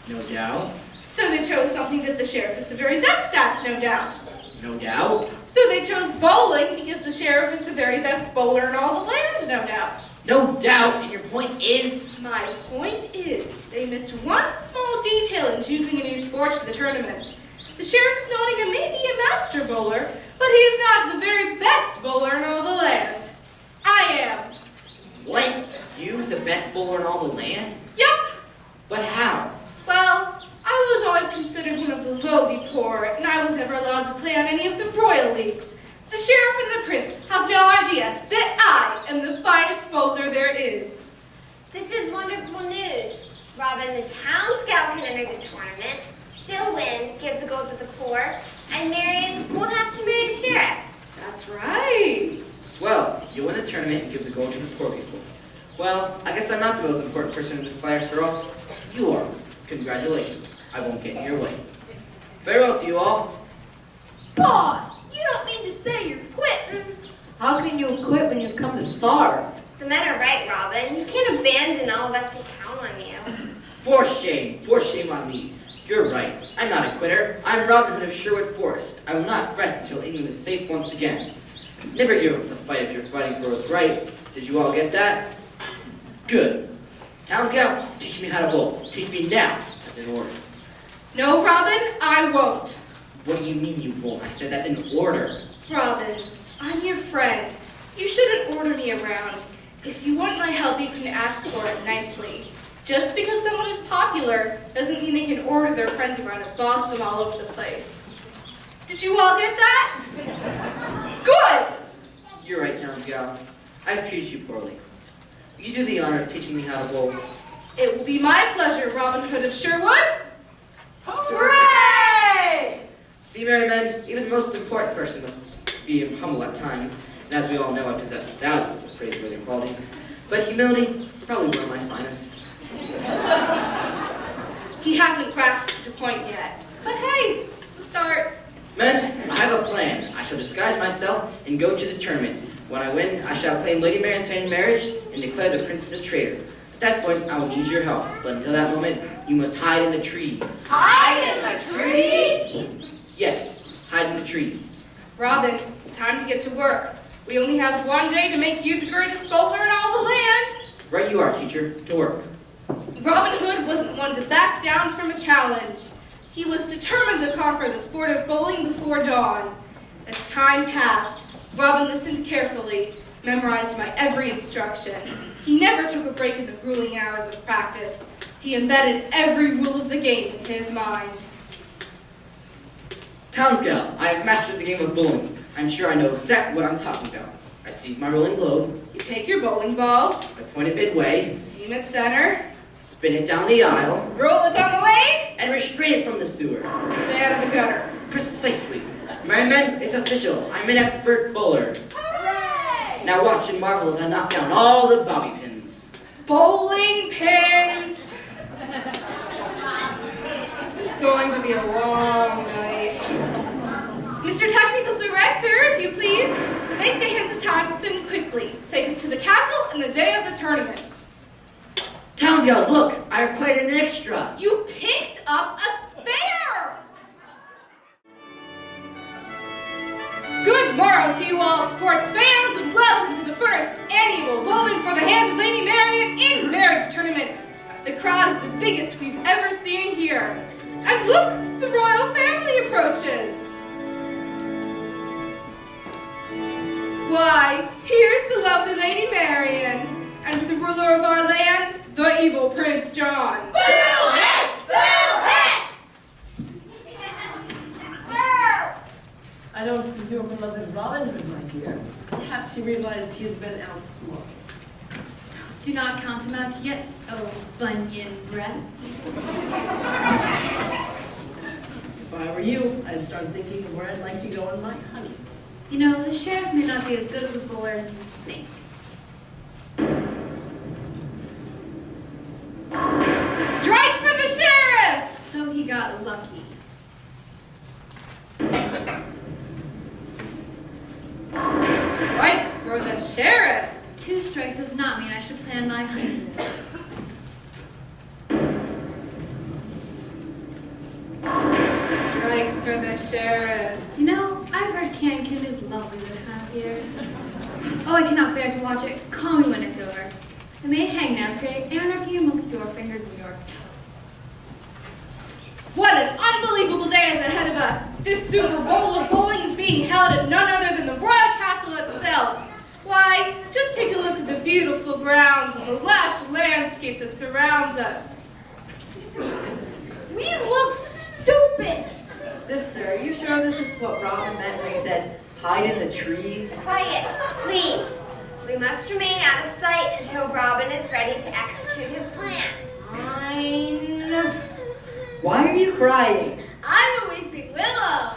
No doubt. So they chose something that the sheriff is the very best at, no doubt. No doubt. So they chose bowling because the sheriff is the very best bowler in all the land, no doubt. No doubt, and your point is? My point is, they missed one small detail in choosing a new sport for the tournament. The sheriff of Nottingham may be a master bowler, but he is not the very best bowler in all the land. I am. What? You, the best bowler in all the land? Yup. But how? Well, I was always considered one of the lowly poor, and I was never allowed to play on any of the royal leagues. The sheriff and the prince have no idea that I am the finest bowler there is. This is wonderful news. Robin, the town scout can enter the tournament. She'll win, give the gold to the poor, and Marian won't have to marry the sheriff. That's right. Swell. You win the tournament and give the gold to the poor people. Well, I guess I'm not the most important person in this play after all. You are. Congratulations. I won't get in your way. Farewell to you all. Boss, you don't mean to say you're quitting. How can you quit when you've come this far? The men are right, Robin. You can't abandon all of us to count on you. For shame on me. You're right. I'm not a quitter. I'm Robin Hood of Sherwood Forest. I will not rest until England is safe once again. Never give up the fight if you're fighting for what's right. Did you all get that? Good. Townsgal, teach me how to bowl. Teach me now, as in order. No, Robin, I won't. What do you mean you won't? I said that's in order. Robin, I'm your friend. You shouldn't order me around. If you want my help, you can ask for it nicely. Just because someone is popular doesn't mean they can order their friends around and boss them all over the place. Did you all get that? Good! You're right, Townsgal. I've treated you poorly. Will you do the honor of teaching me how to bowl? It will be my pleasure, Robin Hood of Sherwood. Hooray! See, merry men, even the most important person must be humble at times. And as we all know, I possess thousands of praiseworthy qualities. But humility is probably one of my finest. He hasn't grasped the point yet. But hey, it's a start. Men, I have a plan. I shall disguise myself and go to the tournament. When I win, I shall claim Lady Marion's hand in marriage and declare the princess a traitor. At that point, I will need your help. But until that moment, you must hide in the trees. Hide in the trees? Yes, hide in the trees. Robin, it's time to get to work. We only have one day to make you the greatest bowler in all the land. Right you are, teacher. To work. Robin Hood wasn't one to back down from a challenge. He was determined to conquer the sport of bowling before dawn. As time passed, Robin listened carefully, memorized my every instruction. He never took a break in the grueling hours of practice. He embedded every rule of the game in his mind. Townsgal, I have mastered the game of bowling. I'm sure I know exactly what I'm talking about. I seize my rolling globe, You take your bowling ball, I point it midway, aim at center, spin it down the aisle, roll it down the lane, and restrain it from the sewer. stay out of the gutter. Precisely. Merry men, it's official. I'm an expert bowler. Hooray! Now watch and marvel as I knock down all the bobby pins. Bowling pins! It's going to be a long night. Mr. Technical Director, if you please, make the hands of time spin quickly. Take us to the castle and the day of the tournament. Townsgal, look! I have quite an extra. You picked up a spare! Good morrow to you all sports fans, and welcome to the first annual Bowling for the Hand of Lady Marion in Marriage Tournament. The crowd is the biggest we've ever seen here. And look, the royal family approaches. Why, here's the lovely Lady Marion, and the ruler of our land, the evil Prince John. Boo it! Boo it! I don't see your beloved Robin Hood, my dear. Perhaps he realized he has been out smoking. Do not count him out yet, oh bunion breath. If I were you, I'd start thinking of where I'd like to go on my honey. You know, the sheriff may not be as good of a bowler as you think. Strike for the sheriff! So he got lucky. Strike for the sheriff! 2 strikes does not mean I should plan my honeymoon. Strike for the sheriff. You know, I've heard Cancun is lovely this time of year. Oh, I cannot bear to watch it. Call me when it's over. I may hang now, create anarchy amongst your fingers and your toes. What an unbelievable day is ahead of us! This Super Bowl of bowling is being held at none other than the royal castle itself. Why, just take a look at the beautiful grounds and the lush landscape that surrounds us. We look stupid! Sister, are you sure this is what Robin meant when he said, hide in the trees? Quiet, please. We must remain out of sight until Robin is ready to execute his plan. Fine. Why are you crying? I'm a weeping willow.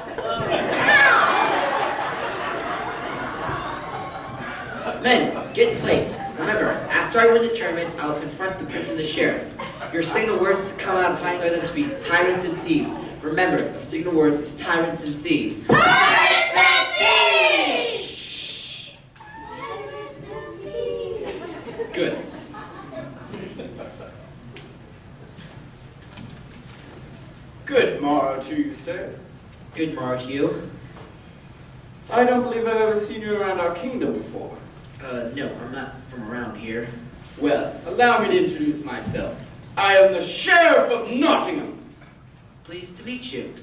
Men, get in place. Remember, after I win the tournament, I will confront the prince and the sheriff. Your signal words is to come out of hiding are them to be tyrants and thieves. Remember, the signal words is tyrants and thieves. Tyrants and thieves! Shh. Good. Good morrow to you, sir. Good morrow to you. I don't believe I've ever seen you around our kingdom before. No, I'm not from around here. Well, allow me to introduce myself. I am the Sheriff of Nottingham. Pleased to meet you.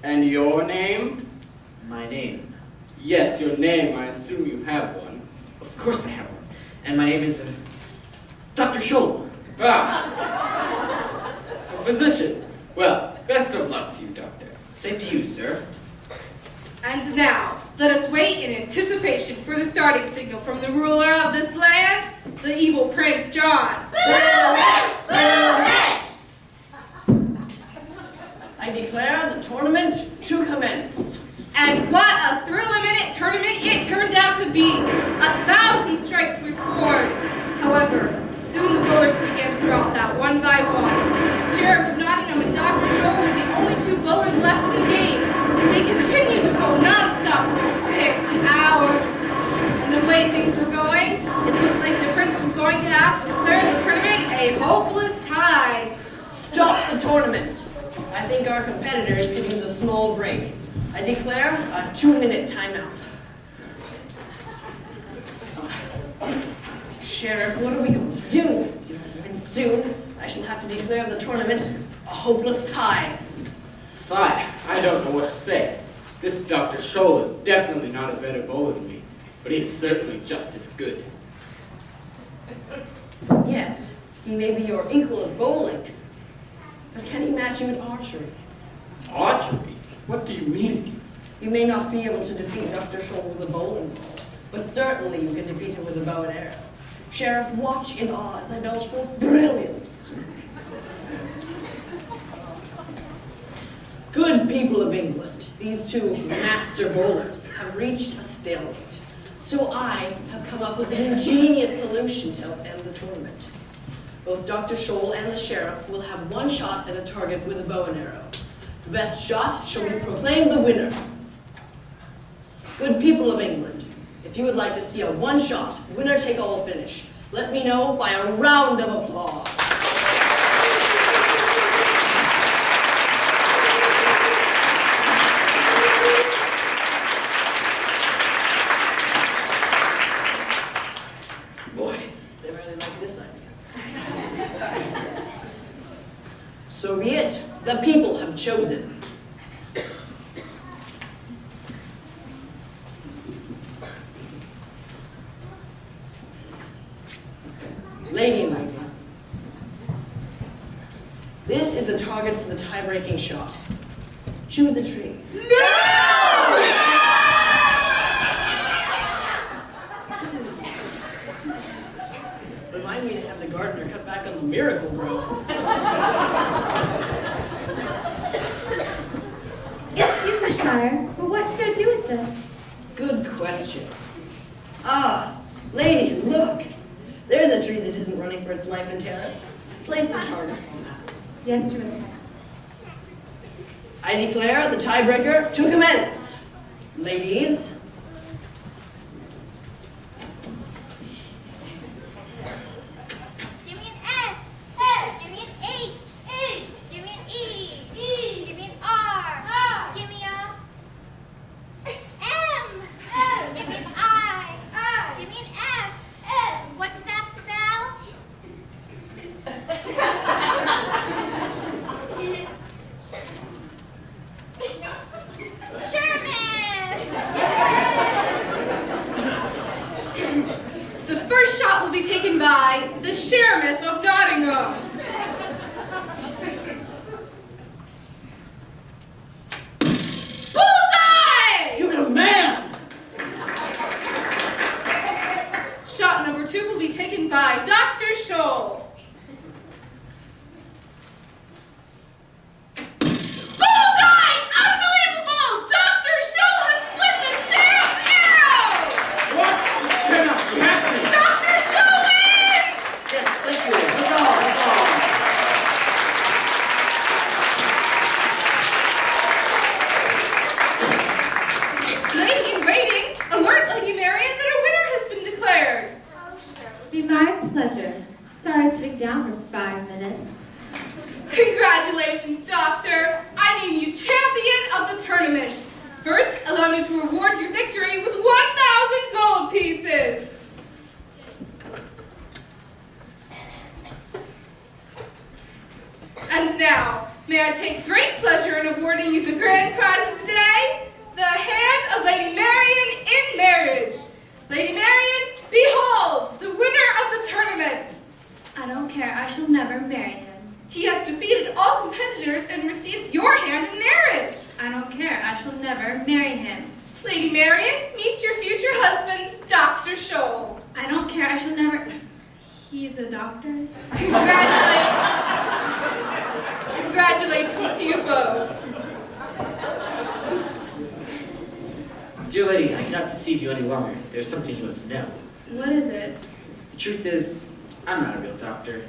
And your name? My name. Yes, your name. I assume you have one. Of course I have one. And my name is Dr. Scholl. Ah! A physician. Well, best of luck to you, Doctor. Same to you, sir. And now, let us wait in anticipation for the starting signal from the ruler of this land, the evil Prince John. I declare the tournament to commence. And what a thrill-a-minute tournament it turned out to be. 1,000 strikes were scored. However, soon the bowlers began to drop out one by one. Sheriff of Nottingham and Dr. Scholl were the only two bowlers left in the game. They continued to bowl non-stop for 6 hours. And the way things were going, it looked like the prince was going to have to declare the tournament a hopeless tie. Stop the tournament. I think our competitors could use a small break. I declare a 2-minute timeout. Sheriff, what are we going to do? And soon, I shall have to declare the tournament a hopeless tie. Sire, I don't know what to say. This Dr. Scholl is definitely not a better bowler than me, but he's certainly just as good. Yes, he may be your equal at bowling, but can he match you at archery? Archery? What do you mean? You may not be able to defeat Dr. Scholl with a bowling ball, but certainly you can defeat him with a bow and arrow. Sheriff, watch in awe as I belch forth brilliance. Good people of England, these two master bowlers have reached a stalemate. So I have come up with an ingenious solution to help end the tournament. Both Dr. Scholl and the sheriff will have one shot at a target with a bow and arrow. The best shot shall be proclaimed the winner. Good people of England, if you would like to see a one-shot, winner-take-all finish, let me know by a round of applause. Boy, they really like this idea. So be it. The people have chosen. Lady in waiting. This is the target for the tie-breaking shot. Choose a tree. Remind me to have the gardener cut back on the miracle grow. Excuse me, sire, but what should I do with this? Good question. Ah, lady, look. There's a tree that isn't running for its life in terror. Place the target on that. Yes, Your Majesty. I declare the tiebreaker to commence. Ladies. Give me an S. Give me an H. Give me an E. Give me an R. Give me a M. Give me an I. Give me an F. What does that spell? Sherman! The first shot will be taken by the Sheriff of Nottingham. Bullseye! You're the man! Shot number 2 will be taken by Dr. Scholl. Bullseye! Unbelievable! Dr. Scholl has split the sheriff's arrow! What cannot be happening? May I take great pleasure in awarding you the grand prize of the day, the hand of Lady Marian in marriage. Lady Marian, behold, the winner of the tournament. I don't care. I shall never marry him. He has defeated all competitors and receives your hand in marriage. I don't care. I shall never marry him. Lady Marian, meet your future husband, Dr. Scholl. I don't care. I shall never... He's a doctor? Congratulations to you both. Dear lady, I cannot deceive you any longer. There's something you must know. What is it? The truth is, I'm not a real doctor.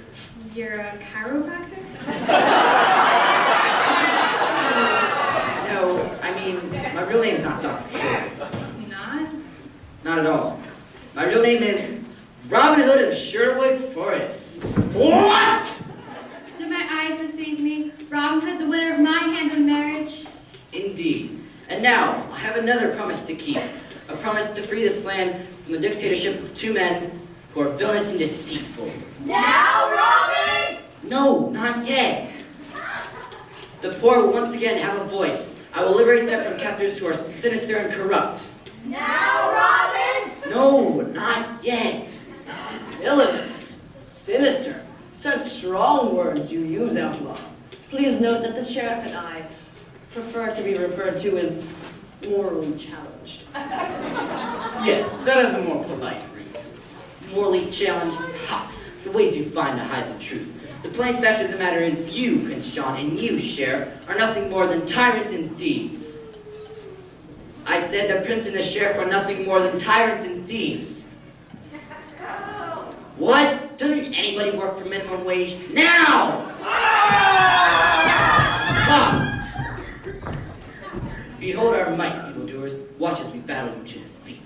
You're a chiropractor? No, I mean, my real name is not Dr. Sherwood. It's not? Not at all. My real name is Robin Hood of Sherwood Forest. What? Did my eyes deceive me? Robin Hood, the winner of my hand in marriage? Indeed. And now, I have another promise to keep. A promise to free this land from the dictatorship of two men who are villainous and deceitful. Now, Robin! No, not yet. The poor will once again have a voice. I will liberate them from captors who are sinister and corrupt. Now, Robin! No, not yet. Villainous, sinister, such strong words you use, outlaw. Please note that the sheriff and I prefer to be referred to as morally challenged. Yes, that is a more polite reason. Morally challenged? Ha! The ways you find to hide the truth. The plain fact of the matter is you, Prince John, and you, Sheriff, are nothing more than tyrants and thieves. I said the Prince and the Sheriff are nothing more than tyrants and thieves. What? Doesn't anybody work for minimum wage? Now! Come! Behold our might, evildoers. Watch as we battle you to defeat.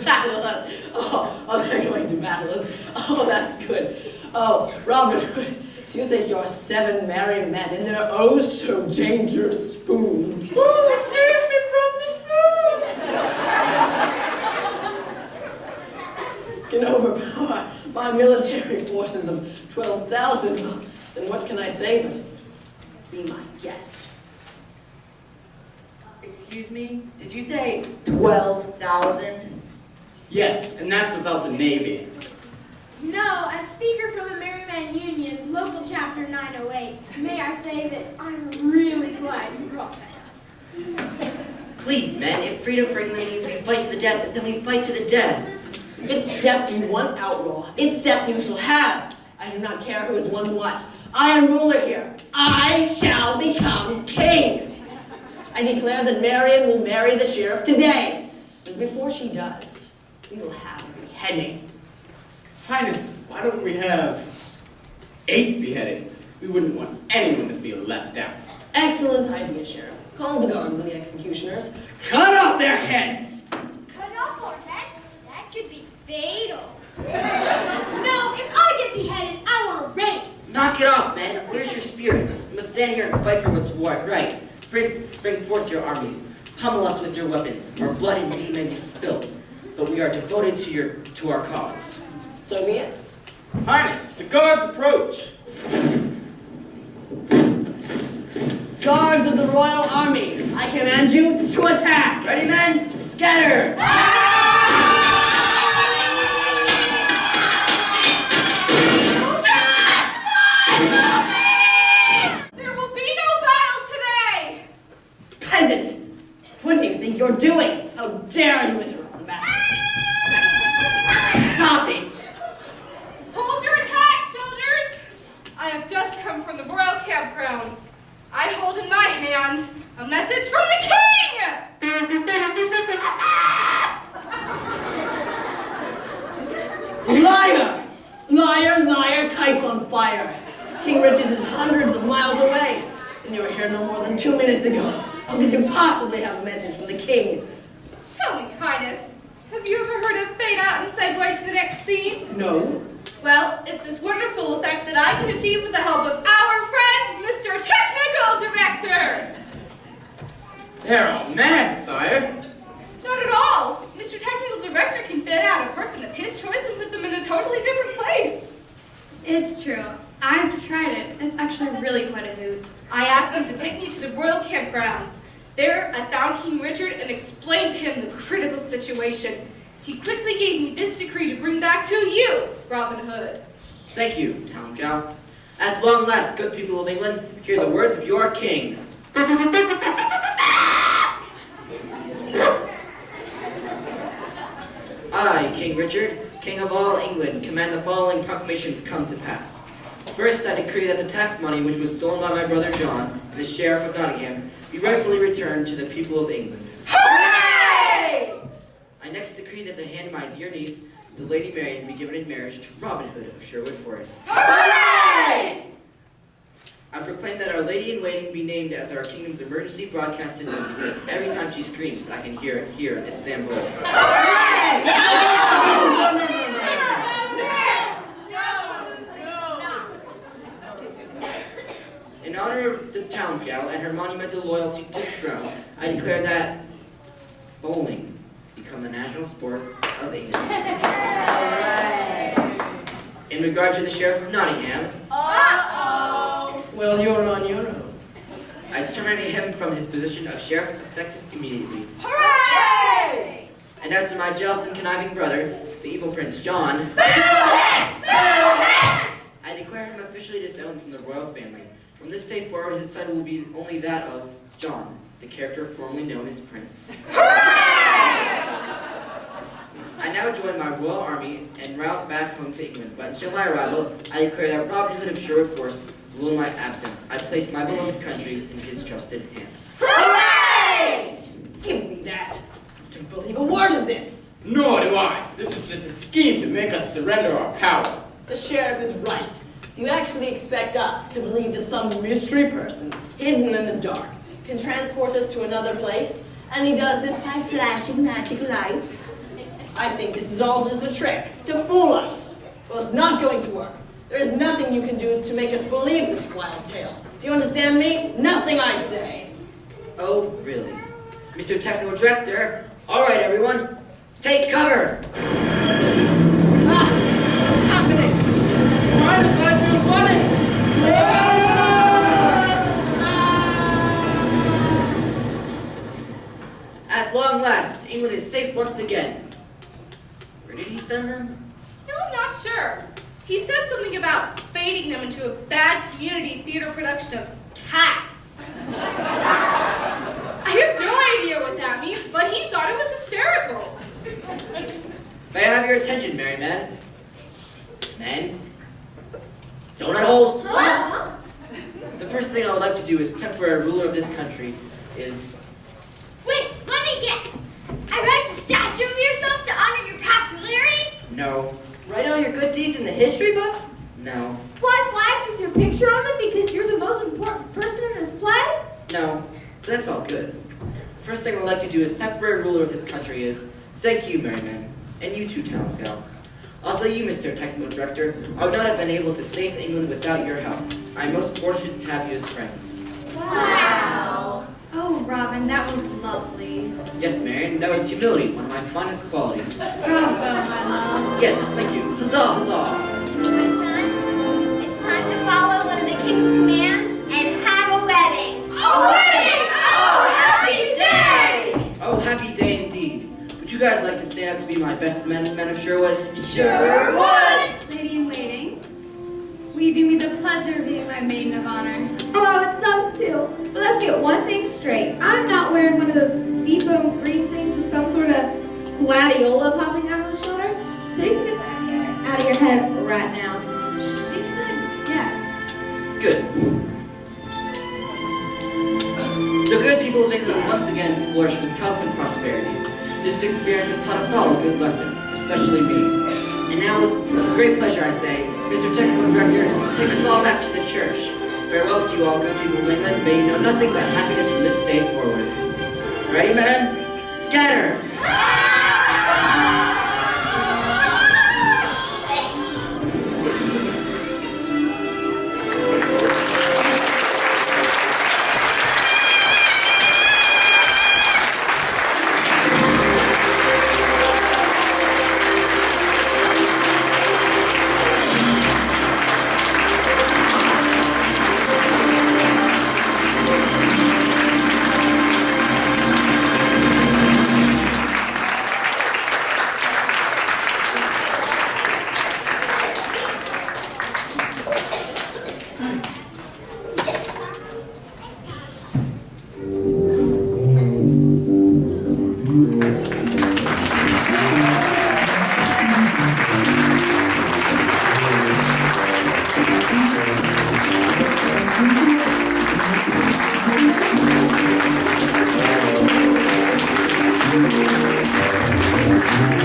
Battle us. Oh, they're going to battle us. Oh, that's good. Oh, Robin Hood, do you think your 7 merry men in their oh so dangerous spoons Save me from the spoons! can overpower my military forces of 12,000? Well, then what can I say but be my guest? Excuse me, did you say 12,000? Yes, and that's without the Navy. No, as Speaker for the Merryman Union, Local Chapter 908, may I say that I'm really glad you brought that up. Please, men, if freedom for England means we fight to the death, then we fight to the death. If it's death you want, outlaw, it's death you shall have. I do not care who has won what. I am ruler here. I shall become king. I declare that Marian will marry the sheriff today. But before she does, we will have a beheading. Highness, why don't we have 8 beheadings? We wouldn't want anyone to feel left out. Excellent idea, Sheriff. Call the guards and the executioners. Cut off their heads! Cut off our heads? That could be fatal. No, if I get beheaded, I want a raise. Knock it off, men. Where's your spirit? You must stand here and fight for what's right. Prince, bring forth your armies. Pummel us with your weapons. Our blood indeed may be spilled, but we are devoted to our cause. So be it. Highness, the guards approach. Guards of the Royal Army, I command you to attack! Ready, men? Scatter! There will be no battle today! Peasant! What do you think you're doing? How dare you interrupt the battle? Stop it! Hold your attack, soldiers! I have just come from the royal campgrounds. I hold in my hand a message from the king! Liar! Liar, liar, tights on fire. King Richard is hundreds of miles away, and you were here no more than 2 minutes ago. How could you possibly have a message from the king? Tell me, Highness, have you ever heard of fade out and segue to the next scene? No. Well, it's this wonderful effect that I can achieve with the help of our friend, Mr. Technical Director! They're all mad, sire. Not at all. Mr. Technical Director can fit out a person of his choice and put them in a totally different place. It's true. I've tried it. It's actually really quite a hoot. I asked him to take me to the royal campgrounds. There, I found King Richard and explained to him the critical situation. He quickly gave me this decree to bring back to you, Robin Hood. Thank you, townsgal. At long last, good people of England, hear the words of your king. I, King Richard, King of all England, command the following proclamations come to pass. First, I decree that the tax money which was stolen by my brother John, the Sheriff of Nottingham, be rightfully returned to the people of England. Hooray! I next decree that the hand of my dear niece, the Lady Marian, be given in marriage to Robin Hood of Sherwood Forest. Hooray! I proclaim that Our Lady-in-Waiting be named as our kingdom's emergency broadcast system because every time she screams, I can hear it here in Istanbul. In honor of the townsgal and her monumental loyalty to the throne, I declare that bowling become the national sport of England. In regard to the Sheriff of Nottingham, Well, you're on your own. I terminate him from his position of sheriff effective immediately. Hooray! And as to my jealous and conniving brother, the evil Prince John, I declare him officially disowned from the royal family. From this day forward, his title will be only that of John, the character formerly known as Prince. I now join my royal army en route back home to England, but until my arrival, I declare that Robin Hood of Sherwood Forest will in my absence. I place my beloved country in his trusted hands. Hooray! Give me that. I don't believe a word of this. Nor do I. This is just a scheme to make us surrender our power. The sheriff is right. You actually expect us to believe that some mystery person, hidden in the dark, can transport us to another place? And he does this by flashing magic lights? I think this is all just a trick to fool us. Well, it's not going to work. There is nothing you can do to make us believe this wild tale. Do you understand me? Nothing, I say. Oh, really? Mr. Technical Director, all right, everyone, take cover! Ah! What's happening? Why does life feel funny? At long last, England is safe once again. Where did he send them? No, I'm not sure. He said something about fading them into a bad community theater production of Cats. I have no idea what that means, but he thought it was hysterical. May I have your attention, merry men? Men? Donut holes? The first thing I would like to do as temporary ruler of this country is... Wait, let me guess. Erect a statue of yourself to honor your popularity? No. Write all your good deeds in the history books? No. Fly flags with your picture on them because you're the most important person in this play? No. But that's all good. The first thing I would like to do as temporary ruler of this country is thank you, merry men, and you too, townsgal. Also you, Mr. Technical Director, I would not have been able to save England without your help. I am most fortunate to have you as friends. Wow. Oh, Robin, that was lovely. Yes, Marion, that was humility, one of my finest qualities. Bravo, my love. Yes, thank you. Huzzah, huzzah. My son, it's time to follow one of the king's commands and have a wedding. A wedding! Oh, happy day! Oh, happy day indeed. Would you guys like to stand up to be my best men of Sherwood? Sure would! Lady in waiting, will you do me the pleasure of being my maiden of honor? Oh, I would love to. But let's get one thing straight. I'm not wearing one of those seafoam green things with some sort of gladiola popping out of the shoulder. So you can get that out of your head right now. She said yes. Good. The good people of England once again flourish with health and prosperity. This experience has taught us all a good lesson, especially me. And now, with great pleasure, I say, Mr. Technical Director, take us all back to the church. Farewell to you all, good people of England. May you know nothing but happiness from this day forward. Ready, men? Scatter! Thank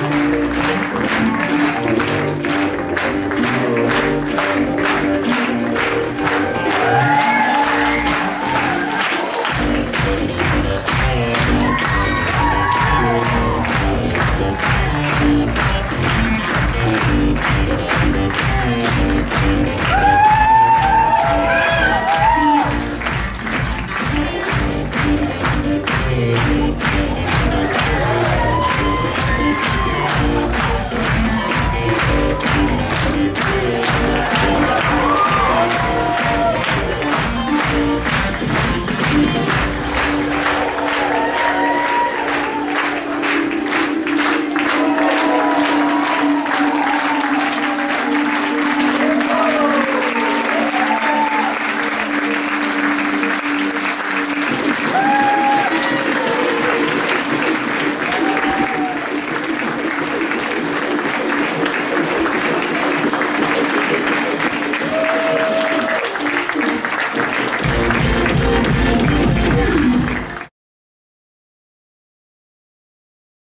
you.